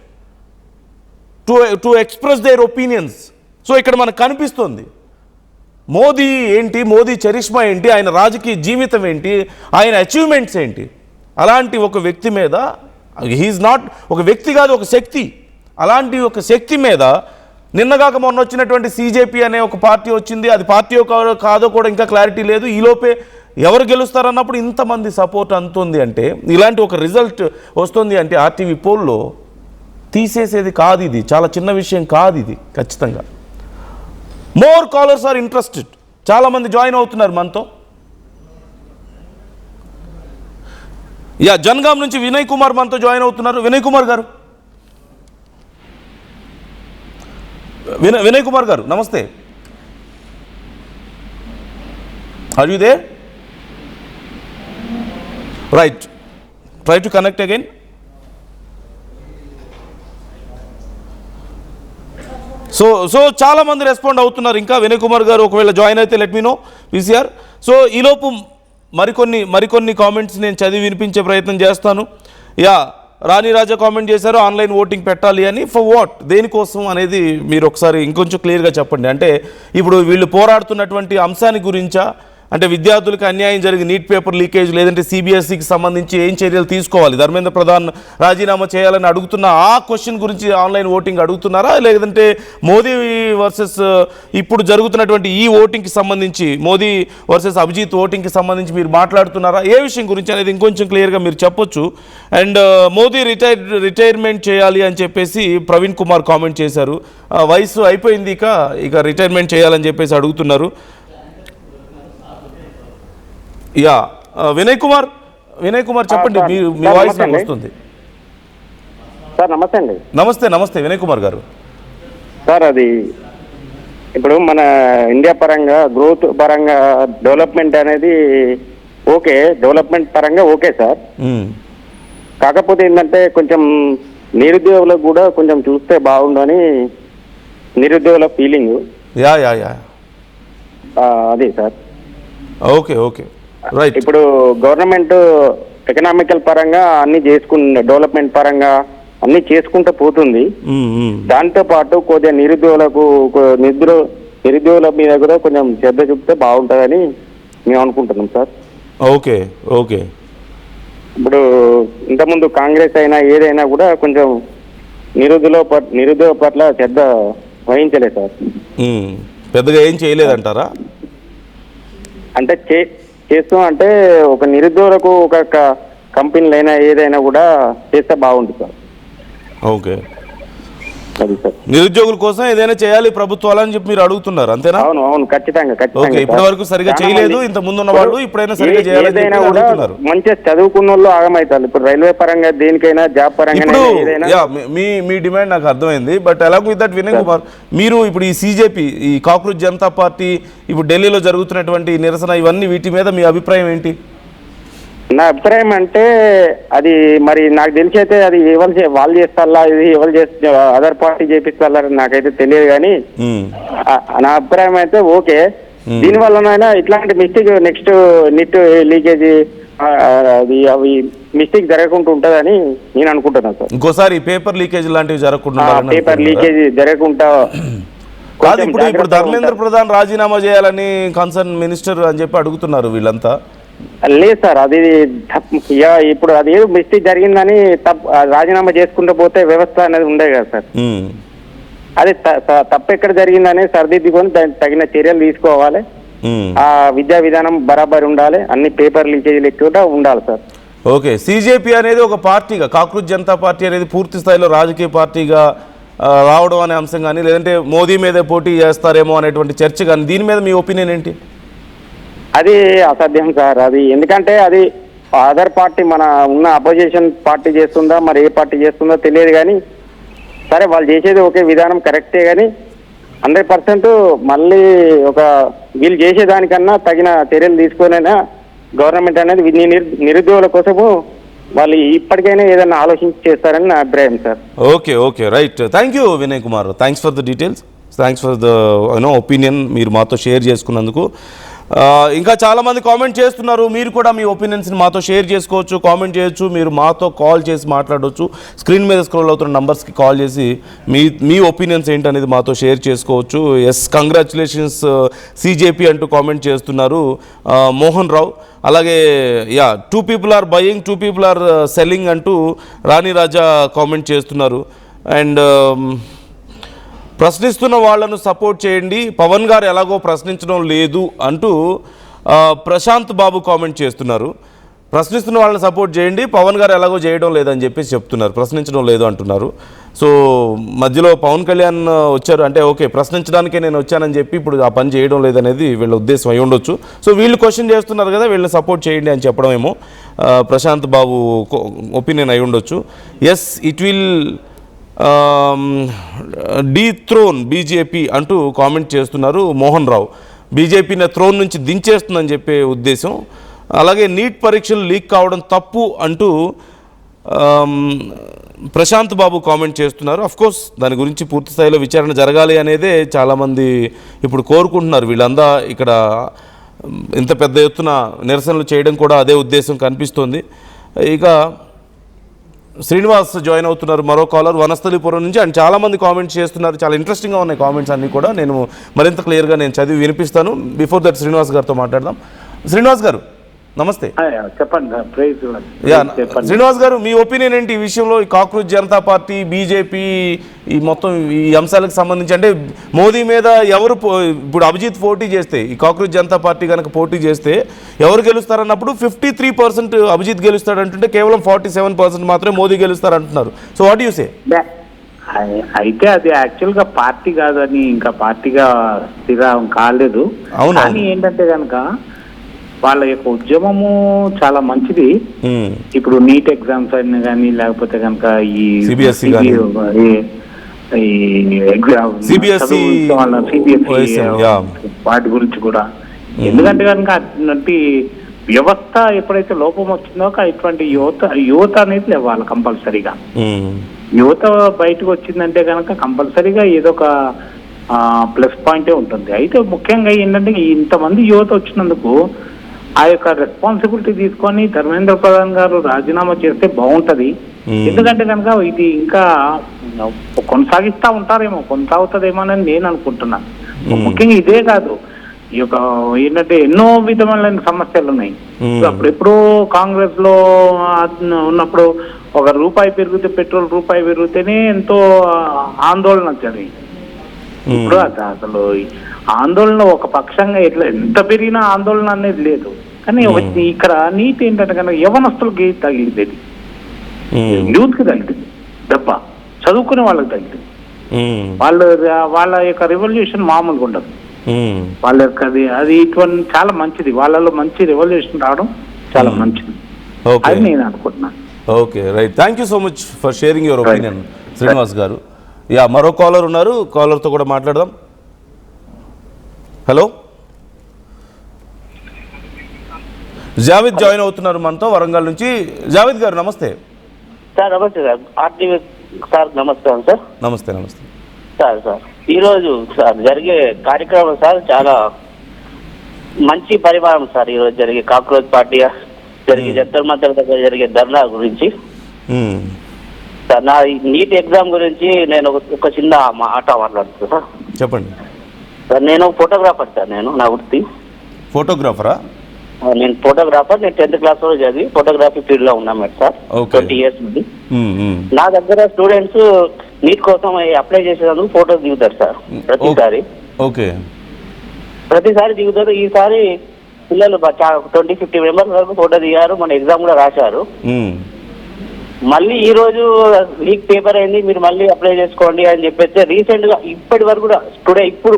to express their opinions. So ఇక్కడ మనకు కనిపిస్తుంది మోదీ ఏంటి, మోదీ చరిష్మా ఏంటి, ఆయన రాజకీయ జీవితం ఏంటి, ఆయన అచీవ్మెంట్స్ ఏంటి. అలాంటి ఒక వ్యక్తి మీద, హీఈస్ నాట్ ఒక వ్యక్తి కాదు, ఒక శక్తి. అలాంటి ఒక శక్తి మీద నిన్నగాక మొన్న వచ్చినటువంటి సిజేపీ అనే ఒక పార్టీ వచ్చింది. అది పార్టీ కాదో కూడా ఇంకా క్లారిటీ లేదు. ఈలోపే ఎవరు గెలుస్తారన్నప్పుడు ఇంతమంది సపోర్ట్ అందుతుంది అంటే, ఇలాంటి ఒక రిజల్ట్ వస్తుంది అంటే ఆర్టీవీ పోల్లో తీసేసేది కాదు. ఇది చాలా చిన్న విషయం కాదు ఇది ఖచ్చితంగా. More callers are interested. చాలామంది జాయిన్ అవుతున్నారు మనతో. జన్గాం నుంచి వినయ్ కుమార్ మనతో జాయిన్ అవుతున్నారు. వినయ్ కుమార్ గారు, వినయ్ కుమార్ గారు నమస్తే. Are you there? Right, try to connect again. So చాలా మంది రెస్పాండ్ అవుతున్నారు. ఇంకా వినయ్ కుమార్ గారు ఒకవేళ జాయిన్ అయితే let me know PCR. So ఈలోపు మరికొన్ని కామెంట్స్ నేను చదివి వినిపించే ప్రయత్నం చేస్తాను. రాణి రాజా కామెంట్ చేశారు ఆన్లైన్ ఓటింగ్ పెట్టాలి అని. ఫర్ వాట్, దేనికోసం అనేది మీరు ఒకసారి ఇంకొంచెం క్లియర్గా చెప్పండి. అంటే ఇప్పుడు వీళ్ళు పోరాడుతున్నటువంటి అంశాన్ని గురించా, అంటే విద్యార్థులకు అన్యాయం జరిగి నీట్ పేపర్ లీకేజ్, లేదంటే సిబిఎస్ఈకి సంబంధించి ఏం చర్యలు తీసుకోవాలి, ధర్మేంద్ర ప్రధాన్ రాజీనామా చేయాలని అడుగుతున్న ఆ క్వశ్చన్ గురించి ఆన్లైన్ ఓటింగ్ అడుగుతున్నారా, లేదంటే మోదీ వర్సెస్ ఇప్పుడు జరుగుతున్నటువంటి ఈ ఓటింగ్కి సంబంధించి, మోదీ వర్సెస్ అభిజిత్ ఓటింగ్కి సంబంధించి మీరు మాట్లాడుతున్నారా, ఏ విషయం గురించి అనేది ఇంకొంచెం క్లియర్గా మీరు చెప్పొచ్చు. అండ్ మోదీ రిటైర్మెంట్ చేయాలి అని చెప్పేసి ప్రవీణ్ కుమార్ కామెంట్ చేశారు. వయసు అయిపోయింది, ఇక రిటైర్మెంట్ చేయాలని చెప్పేసి అడుగుతున్నారు. వినయ్ కుమార్ చెప్పండి, మీ వాయిస్ నాకు వస్తుంది. సార్ నమస్తే అండి. నమస్తే వినయ్ కుమార్ గారు. సార్ అది ఇప్పుడు మన ఇండియా పరంగా గ్రోత్ పరంగా డెవలప్మెంట్ అనేది ఓకే, డెవలప్మెంట్ పరంగా ఓకే సార్. కాకపోతే ఏంటంటే కొంచెం నిరుద్యోగులకు కూడా కొంచెం చూస్తే బాగుండని నిరుద్యోగుల ఫీలింగ్. అదే సార్. Okay right. ఇప్పుడు గవర్నమెంట్ ఎకనామికల్ పరంగా అన్ని డెవలప్మెంట్ పరంగా అన్ని చేసుకుంటూ పోతుంది. దాంతో పాటు కొద్దిగా నిరుద్యోగుల మీద కూడా కొంచెం శ్రద్ధ చూపితే బాగుంటుందని మేము అనుకుంటున్నాం సార్. ఓకే ఇప్పుడు ఇంతకుముందు కాంగ్రెస్ అయినా ఏదైనా కూడా కొంచెం నిరుద్యోగ పట్ల శ్రద్ధ వహించలేదు సార్. పెద్దగా ఏం చేయలేదంటారా? అంటే చేస్తూ అంటే ఒక నిరుద్యోగులకు ఒక కంపెనీలు అయినా ఏదైనా కూడా చేస్తే బాగుంటుంది సార్. ఓకే. అది సార్. నిరుద్యోగుల కోసం ఏదైనా చేయాలి ప్రభుత్వాలు అని చెప్పి మీరు అడుగుతున్నారు, అంతేనా? అవును అవును, ఖచ్చితంగా ఓకే, ఖచ్చితంగా. ఇప్పటి వరకు సరిగా చేయలేదు, ఇంత ముందు ఉన్న వాళ్ళు ఇప్పుడైనా సరిగా చేయాలని ఏదైనా చెప్పి కూడా అడుగుతున్నారు. మంచిగా చదువుకున్న వాళ్ళు ఆగమవుతారు. ఇప్పుడు రైల్వే పరంగా దేనికైనా, జాబ్ పరంగా ఇప్పుడు ఏదైనా. మీ డిమాండ్ నాకు అర్థమైంది. బట్ అలాగే విత్ దట్ వినయ్ కుమార్, మీరు ఇప్పుడు ఈ సిజేపీ, ఈ కాక్రోచ్ జనతా పార్టీ ఇప్పుడు ఢిల్లీలో జరుగుతున్నటువంటి నిరసన, ఇవన్నీ వీటి మీద మీ అభిప్రాయం ఏంటి? నా అభిప్రాయం అంటే అది మరి నాకు తెలిసి అయితే అది వాళ్ళు చేస్తారా, ఇది ఎవరు చేస్తే అదర్ పార్టీ చేపిస్తారా నాకైతే తెలియదు. కానీ నా అభిప్రాయం అయితే ఓకే, దీని వల్లనైనా ఇట్లాంటి మిస్టేక్ నెక్స్ట్ నిట్ లీకేజీ అది అవి మిస్టేక్ జరగకుండా ఉంటుందని నేను అనుకుంటున్నాను సార్. ఇంకోసారి పేపర్ లీకేజ్ లాంటివి జరగకుండా, పేపర్ లీకేజీ జరగకుండా కాదు. ఇప్పుడు ధర్మేంద్ర ప్రధాన్ రాజీనామా చేయాలని కన్సర్న్ మినిస్టర్ అని చెప్పి అడుగుతున్నారు వీళ్ళంతా. లేదు సార్, అది ఇప్పుడు అది ఏదో మిస్టేక్ జరిగిందని రాజీనామా చేసుకుంటూ పోతే వ్యవస్థ అనేది ఉండే కదా సార్. అది తప్పు ఎక్కడ జరిగిందని సరిదిద్దుకొని దానికి తగిన చర్యలు తీసుకోవాలి. ఆ విద్యా విధానం బరాబర్ ఉండాలి, అన్ని పేపర్ లీకేజీలు ఎక్కువ ఉండాలి సార్. ఓకే, సిజేపీ అనేది ఒక పార్టీగా, కాక్రోచ్ జనతా పార్టీ అనేది పూర్తి స్థాయిలో రాజకీయ పార్టీగా రావడం అనే అంశం కానీ, లేదంటే మోదీ మీదే పోటీ చేస్తారేమో అనేటువంటి చర్చ కానీ, దీని మీద మీ ఒపీనియన్ ఏంటి? అది అసాధ్యం సార్. అది ఎందుకంటే అది అదర్ పార్టీ, మన ఉన్న అపోజిషన్ పార్టీ చేస్తుందా, మరి ఏ పార్టీ చేస్తుందో తెలియదు. కానీ సరే, వాళ్ళు చేసేది ఒకే విధానం కరెక్టే, కానీ 100% మళ్ళీ వీళ్ళు చేసేదానికన్నా తగిన చర్యలు తీసుకునైనా గవర్నమెంట్ అనేది నిరుద్యోగుల కోసము వాళ్ళు ఇప్పటికైనా ఏదైనా ఆలోచించి చేస్తారని నా అభిప్రాయం sir. Okay, right. Thank you Vinay Kumar, thanks for the details, thanks for the opinion మీరు మాతో షేర్ చేసుకున్నందుకు. ఇంకా చాలామంది కామెంట్ చేస్తున్నారు, మీరు కూడా మీ ఒపీనియన్స్ని మాతో షేర్ చేసుకోవచ్చు, కామెంట్ చేయొచ్చు, మీరు మాతో కాల్ చేసి మాట్లాడవచ్చు. స్క్రీన్ మీద స్క్రోల్ అవుతున్న నంబర్స్కి కాల్ చేసి మీ ఒపీనియన్స్ ఏంటనేది మాతో షేర్ చేసుకోవచ్చు. ఎస్, కంగ్రాచులేషన్స్ సిజేపీ అంటూ కామెంట్ చేస్తున్నారు మోహన్ రావు. అలాగే 2 people are buying, 2 people are selling అంటూ రాణి రాజా కామెంట్ చేస్తున్నారు. అండ్ ప్రశ్నిస్తున్న వాళ్లను సపోర్ట్ చేయండి, పవన్ గారు ఎలాగో ప్రశ్నించడం లేదు అంటూ ప్రశాంత్ బాబు కామెంట్ చేస్తున్నారు. ప్రశ్నిస్తున్న వాళ్ళని సపోర్ట్ చేయండి, పవన్ గారు ఎలాగో చేయడం లేదని చెప్పేసి చెప్తున్నారు, ప్రశ్నించడం లేదు అంటున్నారు. సో మధ్యలో పవన్ కళ్యాణ్ వచ్చారు అంటే ఓకే, ప్రశ్నించడానికే నేను వచ్చానని చెప్పి ఇప్పుడు ఆ పని చేయడం లేదనేది వీళ్ళ ఉద్దేశం అయి ఉండొచ్చు. సో వీళ్ళు క్వశ్చన్ చేస్తున్నారు కదా, వీళ్ళని సపోర్ట్ చేయండి అని చెప్పడం ఏమో ప్రశాంత్ బాబు ఒపీనియన్ అయి ఉండొచ్చు. Yes, it will dethrone BJP అంటూ కామెంట్ చేస్తున్నారు మోహన్ రావు. బీజేపీని థ్రోన్ నుంచి దించేస్తుందని చెప్పే ఉద్దేశం. అలాగే నీట్ పరీక్షలు లీక్ కావడం తప్పు అంటూ ప్రశాంత్ బాబు కామెంట్ చేస్తున్నారు. అఫ్కోర్స్ దాని గురించి పూర్తి స్థాయిలో విచారణ జరగాలి అనేదే చాలామంది ఇప్పుడు కోరుకుంటున్నారు. వీళ్ళందా ఇక్కడ ఇంత పెద్ద ఎత్తున నిరసనలు చేయడం కూడా అదే ఉద్దేశం కనిపిస్తోంది. ఇక శ్రీనివాస్ జాయిన్ అవుతున్నారు, మరో కాలర్ వనస్థలిపురం నుంచి. అండ్ చాలామంది కామెంట్స్ చేస్తున్నారు, చాలా ఇంట్రెస్టింగ్గా ఉన్నాయి కామెంట్స్ అన్నీ కూడా. నేను మరింత క్లియర్గా చదివి వినిపిస్తాను. బిఫోర్ దట్ శ్రీనివాస్ గారితో మాట్లాడదాం. శ్రీనివాస్ గారు నమస్తే. చెప్పండి. శ్రీనివాస్ గారు, మీ ఒపీనియన్ ఏంటి ఈ విషయంలో? ఈ కాక్రోచ్ జనతా పార్టీ, బీజేపీ, ఈ మొత్తం ఈ అంశాలకు సంబంధించి, అంటే మోదీ మీద ఎవరు ఇప్పుడు అభిజిత్ పోటీ చేస్తే, ఈ కాక్రోచ్ జనతా పార్టీ కనుక పోటీ చేస్తే ఎవరు గెలుస్తారన్నప్పుడు 53% అభిజిత్ గెలుస్తాడంటుంటే కేవలం 47% మాత్రమే మోదీ గెలుస్తారంటున్నారు. So what you say? అయితే అది యాక్చువల్ గా పార్టీ కాదని, ఇంకా పార్టీగా స్థిరం కాలేదు. కానీ ఏంటంటే కనుక వాళ్ళ యొక్క ఉద్యమము చాలా మంచిది. ఇప్పుడు నీట్ ఎగ్జామ్స్ అయినా కానీ, లేకపోతే కనుక ఈ సిబిఎస్ఈ వాటి గురించి కూడా, ఎందుకంటే కనుక అటువంటి వ్యవస్థ ఎప్పుడైతే లోపం వచ్చిందో ఇటువంటి యువత అనేది లేవాలి కంపల్సరీగా. యువత బయటకు వచ్చిందంటే కనుక కంపల్సరీగా ఏదో ఒక ప్లస్ పాయింటే ఉంటుంది. అయితే ముఖ్యంగా ఏంటంటే ఇంతమంది యువత వచ్చినందుకు ఆ యొక్క రెస్పాన్సిబిలిటీ తీసుకొని ధర్మేంద్ర ప్రధాన్ గారు రాజీనామా చేస్తే బాగుంటది. ఎందుకంటే కనుక ఇది ఇంకా కొనసాగిస్తా ఉంటారేమో, కొనసాగుతుందేమో అని నేను అనుకుంటున్నాను. ముఖ్యంగా ఇదే కాదు, ఈ యొక్క ఏంటంటే ఎన్నో విధమైన సమస్యలు ఉన్నాయి. అప్పుడెప్పుడో కాంగ్రెస్ లో ఉన్నప్పుడు ₹1 పెరిగితే, పెట్రోల్ ₹1 పెరిగితేనే ఎంతో ఆందోళన జరిగింది. ఇప్పుడు అసలు ఆందోళన ఒక పక్షంగా ఎంత పెరిగినా ఆందోళన అనేది లేదు. కానీ ఇక్కడ నీట్ ఏంటంటే కనుక యవనస్తులకి తగిలింది, యూత్ కి తగిలింది దెబ్బ, చదువుకునే వాళ్ళకి తగిలింది. వాళ్ళ యొక్క రెవల్యూషన్ మామూలుగా ఉండదు. వాళ్ళ యొక్క అది ఇటువంటి చాలా మంచిది, వాళ్ళలో మంచి రెవల్యూషన్ రావడం చాలా మంచిది అని నేను అనుకుంటున్నాను. Okay right, thank you so much for sharing your opinion Srinivas గారు. యా, మరో కాలర్ ఉన్నారు, కాలర్తో కూడా మాట్లాడదాం. హలో, జావేద్ జాయిన్ అవుతున్నారు మనతో వరంగల్ నుంచి. జావేద్ గారు నమస్తే. సార్ నమస్తే సార్, ఆర్టీవీ సార్ నమస్కారం సార్. నమస్తే నమస్తే సార్ ఈరోజు సార్ జరిగే కార్యక్రమం సార్ చాలా మంచి పరిమాణం సార్. ఈరోజు జరిగే కాక్రోచ్ పార్టీ జరిగే జంతర్ మంతర్ దగ్గర జరిగే ధర్నా గురించి సార్, నా నీట్ ఎగ్జామ్ గురించి నేను ఒక చిన్న మాట మాట్లాడుతున్నా సార్. చెప్పండి సార్. నేను ఫోటోగ్రాఫర్ సార్, నేను నా వృత్తి ఫోటోగ్రాఫరా? నేను ఫోటోగ్రాఫర్. నేను 10th క్లాస్ లో చదివి ఫోటోగ్రఫీ ఫీల్డ్ లో ఉన్నాను సార్. 20 years నుండి నా దగ్గర స్టూడెంట్స్ నీట్ కోసం అప్లై చేసేందుకు ఫోటోస్ దిగుతారు సార్. ప్రతిసారి దిగుతారు. ఈసారి పిల్లలు 20-50 మెంబర్స్ వరకు ఫోటో దిగారు, మన ఎగ్జామ్ కూడా రాశారు. మళ్ళీ ఈ రోజు లీక్ పేపర్ అయింది, మీరు మళ్ళీ అప్లై చేసుకోండి అని చెప్పేస్తే రీసెంట్ గా ఇప్పటి వరకు కూడా ఇప్పుడు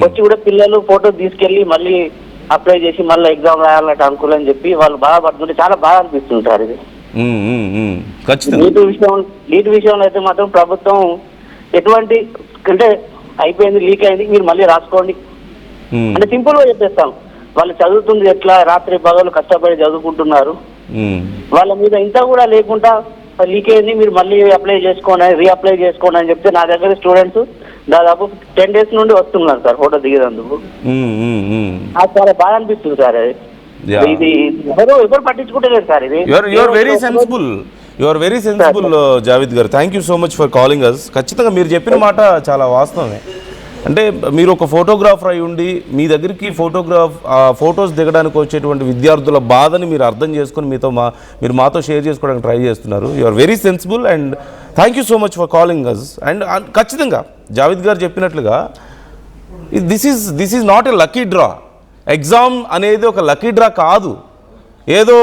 వచ్చి కూడా పిల్లలు ఫోటో తీసుకెళ్లి మళ్ళీ అప్లై చేసి మళ్ళీ ఎగ్జామ్ రాయాలంటే అనుకూలం అని చెప్పి వాళ్ళు బాధపడుతుంటే చాలా బాగా అనిపిస్తుంది సార్. ఇది నీటి విషయంలో అయితే మాత్రం ప్రభుత్వం ఎటువంటి అంటే అయిపోయింది, లీక్ అయింది, మీరు మళ్ళీ రాసుకోండి అంటే సింపుల్ గా చెప్పేస్తాం. వాళ్ళు చదువుతుంది ఎట్లా, రాత్రి పగలు కష్టపడి చదువుకుంటున్నారు, వాళ్ళ మీద ఇంత కూడా లేకుండా లీక్ అయింది, మీరు మళ్ళీ అప్లై చేసుకోండి, రీఅప్లై చేసుకోండి అని చెప్తే నా దగ్గర స్టూడెంట్స్ దాదాపు 10 days నుండి వస్తున్నారు సార్ ఫోటో దిగేందుకు. నాకు చాలా బాగా అనిపిస్తుంది సార్. ఇది ఎవరు పట్టించుకుంటలేదు సార్. ఇది you're very sensible Javed garu. Thank you so much for calling us. ఖచ్చితంగా మీరు చెప్పిన మాట చాలా వాస్తవమే. అంటే మీరు ఒక ఫోటోగ్రాఫర్ అయి ఉండి మీ దగ్గరికి ఫొటోస్ దిగడానికి వచ్చేటువంటి విద్యార్థుల బాధని మీరు అర్థం చేసుకుని మీరు మాతో షేర్ చేసుకోవడానికి ట్రై చేస్తున్నారు. You are very sensible and thank you so much for calling us. And ఖచ్చితంగా జావేద్ గారు చెప్పినట్లుగా this is not a lucky draw. Exam అనేది ఒక లక్కీ డ్రా కాదు. ఏదో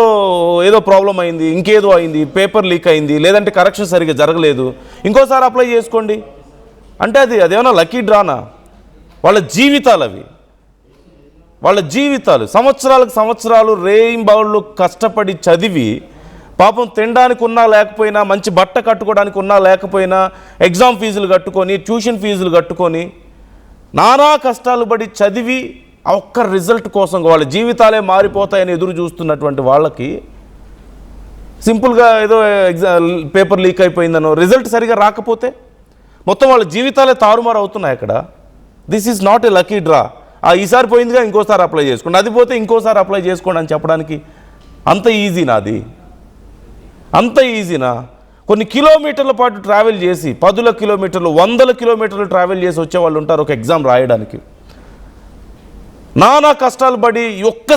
ప్రాబ్లం అయింది, ఇంకేదో అయింది, పేపర్ లీక్ అయింది, లేదంటే కరెక్షన్ సరిగ్గా జరగలేదు, ఇంకోసారి అప్లై చేసుకోండి అంటే అదేమన్నా లక్కీ డ్రానా? వాళ్ళ జీవితాలు అవి, వాళ్ళ జీవితాలు సంవత్సరాలు రేయింబౌళ్ళు కష్టపడి చదివి పాపం తినడానికి ఉన్నా లేకపోయినా, మంచి బట్ట కట్టుకోవడానికి ఉన్నా లేకపోయినా, ఎగ్జామ్ ఫీజులు కట్టుకొని, ట్యూషన్ ఫీజులు కట్టుకొని, నానా కష్టాలు పడి చదివి ఆ ఒక్క రిజల్ట్ కోసం వాళ్ళ జీవితాలే మారిపోతాయని ఎదురు చూస్తున్నటువంటి వాళ్ళకి సింపుల్గా ఏదో పేపర్ లీక్ అయిపోయిందనో, రిజల్ట్ సరిగా రాకపోతే మొత్తం వాళ్ళ జీవితాలే తారుమారు అవుతున్నాయి అక్కడ. This is not a lucky draw. ఈసారి పోయిందిగా ఇంకోసారి అప్లై చేసుకోండి, అది పోతే ఇంకోసారి అప్లై చేసుకోండి అని చెప్పడానికి అంత ఈజీనా? అంత ఈజీనా? కొన్ని కిలోమీటర్ల పాటు ట్రావెల్ చేసి 10 కిలోమీటర్లు 100 కిలోమీటర్లు ట్రావెల్ చేసి వచ్చేవాళ్ళు ఉంటారు ఒక ఎగ్జామ్ రాయడానికి. నానా కష్టాలు పడి ఒక్క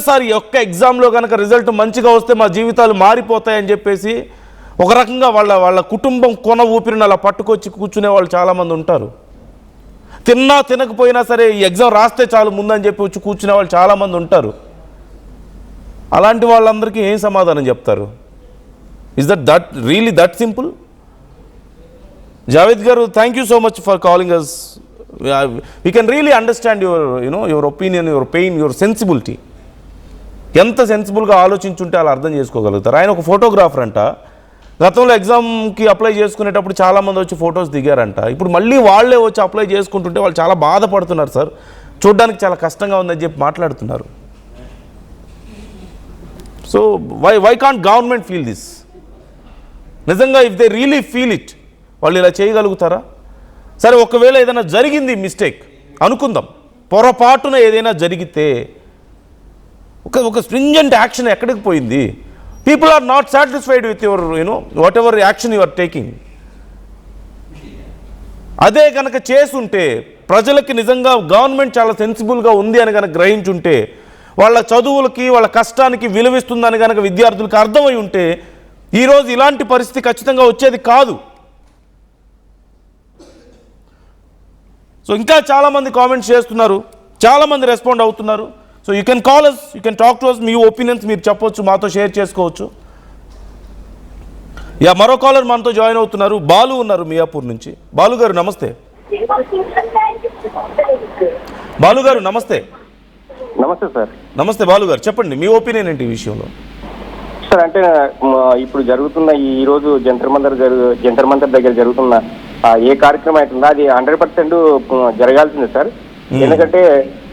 ఎగ్జామ్లో కనుక రిజల్ట్ మంచిగా వస్తే మా జీవితాలు మారిపోతాయని చెప్పేసి ఒక రకంగా వాళ్ళ కుటుంబం కొన ఊపిరిని అలా పట్టుకొచ్చి కూర్చునే వాళ్ళు చాలామంది ఉంటారు. తినకపోయినా సరే ఈ ఎగ్జామ్ రాస్తే చాలు ముందని చెప్పి వచ్చి కూర్చునే వాళ్ళు చాలామంది ఉంటారు. అలాంటి వాళ్ళందరికీ ఏం సమాధానం చెప్తారు? Is that really that simple? Javed garu, thank you so much for calling us. We can really understand your opinion, your pain, your sensibility. ఎంత సెన్సిబుల్గా ఆలోచించుంటే అలా అర్థం చేసుకోగలుగుతారు. ఆయన ఒక ఫోటోగ్రాఫర్ అంట. గతంలో ఎగ్జామ్కి అప్లై చేసుకునేటప్పుడు చాలామంది వచ్చి ఫొటోస్ దిగారంట. ఇప్పుడు మళ్ళీ వాళ్ళే వచ్చి అప్లై చేసుకుంటుంటే వాళ్ళు చాలా బాధపడుతున్నారు సార్, చూడడానికి చాలా కష్టంగా ఉందని చెప్పి మాట్లాడుతున్నారు. So why can't government feel this? నిజంగా if they really feel it, వాళ్ళు ఇలా చేయగలుగుతారా? సరే, ఒకవేళ ఏదైనా జరిగింది మిస్టేక్ అనుకుందాం, పొరపాటున ఏదైనా జరిగితే ఒక స్ట్రింజెంట్ యాక్షన్ ఎక్కడికి పోయింది? People are not satisfied with your whatever action you are taking. అదే కనుక చేసుంటే, ప్రజలకి నిజంగా గవర్నమెంట్ చాలా సెన్సిబుల్గా ఉంది అని కనుక గ్రహించుంటే, వాళ్ళ చదువులకి వాళ్ళ కష్టానికి విలువిస్తుందని కనుక విద్యార్థులకు అర్థమై ఉంటే ఈరోజు ఇలాంటి పరిస్థితి ఖచ్చితంగా వచ్చేది కాదు. సో ఇంకా చాలామంది కామెంట్స్ చేస్తున్నారు, చాలామంది రెస్పాండ్ అవుతున్నారు. So you can call us, you can talk to us. మీ ఒపీనియన్స్ మీరు చెప్పొచ్చు, మాతో షేర్ చేసుకోవచ్చు. మరో కాలర్ మనతో జాయిన్ అవుతున్నారు. బాలు ఉన్నారు మియాపూర్ నుంచి. బాలు గారు నమస్తే. బాలు గారు నమస్తే. నమస్తే సార్. నమస్తే బాలు గారు, చెప్పండి మీ ఒపీనియన్ ఏంటి ఈ విషయంలో? సార్ అంటే ఇప్పుడు జరుగుతున్న ఈ రోజు జంతర్ మంతర్ దగ్గర జరుగుతున్న ఏ కార్యక్రమం అవుతుందో అది 100% జరగాల్సిందే సార్. ఎందుకంటే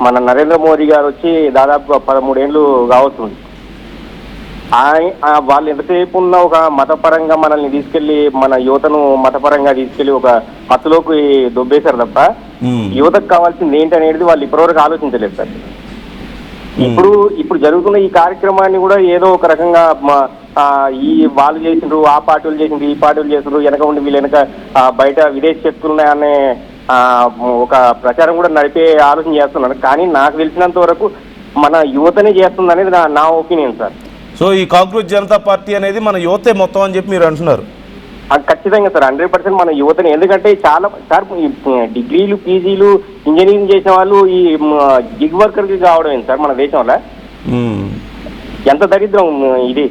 మన నరేంద్ర మోదీ గారు వచ్చి దాదాపు 13 ఏళ్ళు కావస్తుంది. వాళ్ళు ఎంతసేపు ఉన్న ఒక మతపరంగా మనల్ని తీసుకెళ్లి మన యువతను మతపరంగా తీసుకెళ్లి ఒక మత్తులోకి దొబ్బేశారు తప్ప యువతకు కావాల్సింది ఏంటి అనేది వాళ్ళు ఇప్పటివరకు ఆలోచించలేదు సార్. ఇప్పుడు జరుగుతున్న ఈ కార్యక్రమాన్ని కూడా ఏదో ఒక రకంగా ఈ వాళ్ళు చేసిండ్రు, ఆ పార్టీలు చేసిండ్రు, ఈ పార్టీలు చేసిండ్రు, వెనక ఉండి వీళ్ళు వెనక బయట విదేశీ శక్తులు ఉన్నాయనే ఒక ప్రచారం కూడా నడిపే ఆలోచన చేస్తున్నారు. కానీ నాకు తెలిసినంత వరకు మన యువతనే చేస్తుంది అనేది నా ఒపీనియన్ సార్. సో ఈ కాంగ్రెస్ జనతా పార్టీ అనేది మన యువతే మొత్తం అని చెప్పి మీరు అంటున్నారు? ఖచ్చితంగా సార్, 100% మన యువతని. ఎందుకంటే చాలా సార్ డిగ్రీలు, పీజీలు, ఇంజనీరింగ్ చేసిన వాళ్ళు ఈ గిగ్ వర్కర్కి కావడం ఏంటి సార్ మన దేశంలో? ఎంత దరిద్రం ఇది.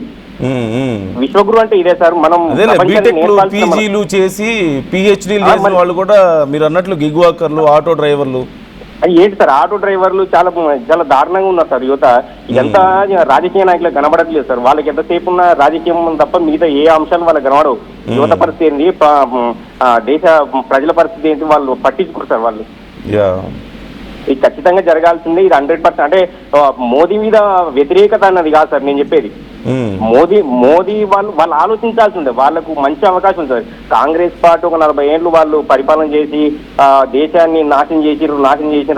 విశ్వగురు అంటే ఇదే సార్. మనం పీజీలు చేసి పిహెచ్డీలు చేసిన వాళ్ళు కూడా మీరు అన్నట్లు గిగ్ వర్కర్లు, ఆటో డ్రైవర్లు. ఏంటి సార్ ఆటో డ్రైవర్లు చాలా దారుణంగా ఉన్నారు సార్ యువత. ఇదంతా రాజకీయ నాయకులకు కనబడట్లేదు సార్. వాళ్ళకి ఎంతసేపు ఉన్న రాజకీయం తప్ప మిగతా ఏ అంశాలు వాళ్ళకి కనబడవు. యువత పరిస్థితి ఏంటి, దేశ ప్రజల పరిస్థితి ఏంటి వాళ్ళు పట్టించుకోరు సార్ వాళ్ళు. ఇది ఖచ్చితంగా జరగాల్సిందే. ఇది 100%. అంటే మోదీ మీద వ్యతిరేకత అన్నది కాదు సార్ నేను చెప్పేది. మోదీ వాళ్ళు ఆలోచించాల్సి ఉండే. వాళ్ళకు మంచి అవకాశం ఉంది సార్. కాంగ్రెస్ పార్టీ ఒక 40 ఏళ్ళు వాళ్ళు పరిపాలన చేసి దేశాన్ని నాశనం చేసిర్రు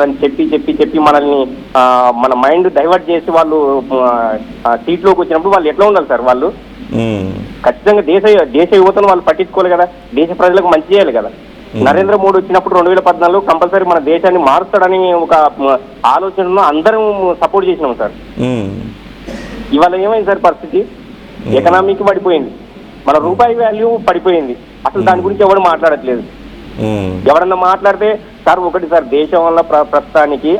అని చెప్పి మనల్ని మన మైండ్ డైవర్ట్ చేసి వాళ్ళు సీట్లోకి వచ్చినప్పుడు వాళ్ళు ఎట్లా ఉండాలి సార్? వాళ్ళు ఖచ్చితంగా దేశ యువతను వాళ్ళు పట్టించుకోవాలి కదా, దేశ ప్రజలకు మంచి చేయాలి కదా. నరేంద్ర మోడీ వచ్చినప్పుడు 2014లో కంపల్సరీ మన దేశాన్ని మారుస్తాడని ఒక ఆలోచనలో అందరం సపోర్ట్ చేసినాం సార్. ఇవాళ ఏమైంది సార్ పరిస్థితి? ఎకనామిక్ పడిపోయింది, మన రూపాయి వాల్యూ పడిపోయింది. అసలు దాని గురించి ఎవరు మాట్లాడట్లేదు. ఎవరన్నా మాట్లాడితే సార్ ఒకటి సార్, దేశం వల్ల ప్రస్తుతానికి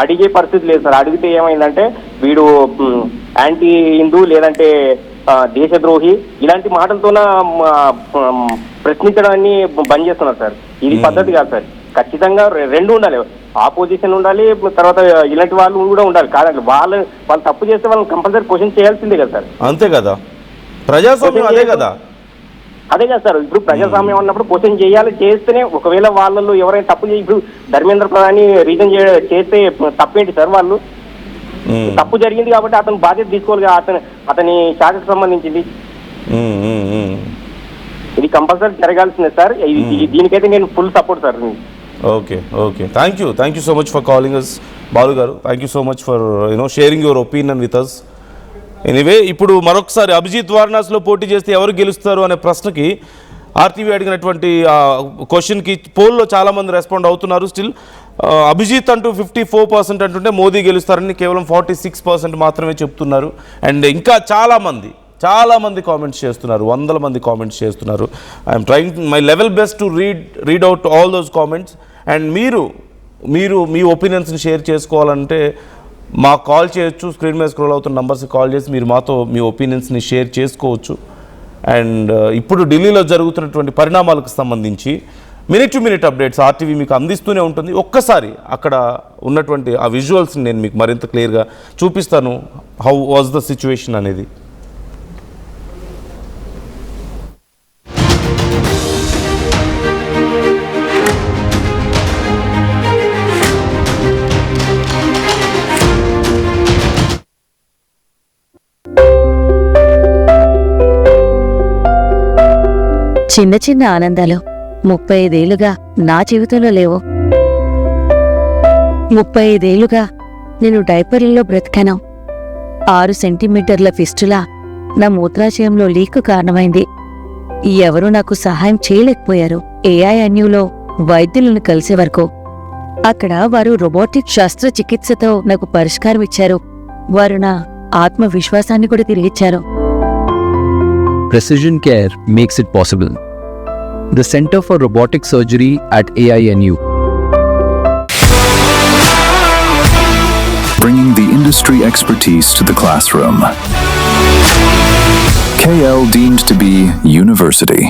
అడిగే పరిస్థితి లేదు సార్. అడిగితే ఏమైందంటే వీడు యాంటీ హిందూ లేదంటే దేశద్రోహి ఇలాంటి మాటలతోన ప్రశ్నించడాన్ని బంద్ చేస్తున్నారు సార్. ఇది పద్ధతి కాదు సార్. ఖచ్చితంగా రెండు ఉండాలి, ఆపోజిషన్ ఉండాలి, తర్వాత ఇలాంటి వాళ్ళు కూడా ఉండాలి. కాదండి వాళ్ళు తప్పు చేస్తే వాళ్ళని కంపల్సరీ క్వశ్చన్ చేయాల్సిందే కదా సార్. అంతే కదా, ప్రజాస్వామ్యం అదే కదా. అదే కదా సార్. ఇప్పుడు ప్రజాస్వామ్యం అన్నప్పుడు క్వశ్చన్ చేయాలి. చేస్తేనే ఒకవేళ వాళ్ళలో ఎవరైనా తప్పు చేసి ఇప్పుడు ధర్మేంద్ర ప్రధాని రీజన్ చేస్తే తప్పేంటి సార్? వాళ్ళు తప్పు జరిగింది కాబట్టి అతను బాధ్యత తీసుకోవాలి. అతని శాఖకు సంబంధించింది ఇది కంపల్సరీ జరగాల్సిందే సార్. దీనికైతే నేను full support sir. Okay thank you so much for calling us Balu garu. Thank you so much for sharing your opinion with us. Anyway, ఇప్పుడు మరొకసారి అభిజిత్ వారణాసిలో పోటీ చేస్తే ఎవరు గెలుస్తారు అనే ప్రశ్నకి ఆర్టీవీ అడిగినటువంటి క్వశ్చన్కి పోల్లో చాలామంది రెస్పాండ్ అవుతున్నారు. స్టిల్ అభిజిత్ అంటూ 54% అంటుంటే మోదీ గెలుస్తారని కేవలం 46% మాత్రమే చెప్తున్నారు. అండ్ ఇంకా చాలామంది కామెంట్స్ చేస్తున్నారు, వందల మంది కామెంట్స్ చేస్తున్నారు. I'm trying my level best to read out all those comments. And మీరు మీ ఒపీనియన్స్ని షేర్ చేసుకోవాలంటే మాకు కాల్ చేయొచ్చు. స్క్రీన్ మీద స్క్రోల్ అవుతున్న నంబర్స్కి కాల్ చేసి మీరు మాతో మీ ఒపీనియన్స్ని షేర్ చేసుకోవచ్చు. అండ్ ఇప్పుడు ఢిల్లీలో జరుగుతున్నటువంటి పరిణామాలకు సంబంధించి minute to minute updates RTV మీకు అందిస్తూనే ఉంటుంది. ఒక్కసారి అక్కడ ఉన్నటువంటి ఆ విజువల్స్ని నేను మీకు మరింత క్లియర్గా చూపిస్తాను, హౌ వాజ్ ద సిచ్యువేషన్ అనేది. చిన్న చిన్న ఆనందాలు 35 ఏళ్లుగా నా జీవితంలో లేవు. 35 ఏళ్లుగా నేను డైపర్లలో బ్రతికాను. 6 సెంటీమీటర్ల ఫిస్టులా నా మూత్రాశయంలో లీక్ కారణమైంది. ఎవరూ నాకు సహాయం చేయలేకపోయారు. AINUలో వైద్యులను కలిసే వరకు. అక్కడ వారు రోబోటిక్ శస్త్రచికిత్సతో నాకు పరిష్కారం ఇచ్చారు. వారు నా ఆత్మవిశ్వాసాన్ని కూడా తిరిగిచ్చారు. Precision Care makes it possible. The Center for Robotic Surgery at AINU. Bringing the industry expertise to the classroom. KL deemed to be university.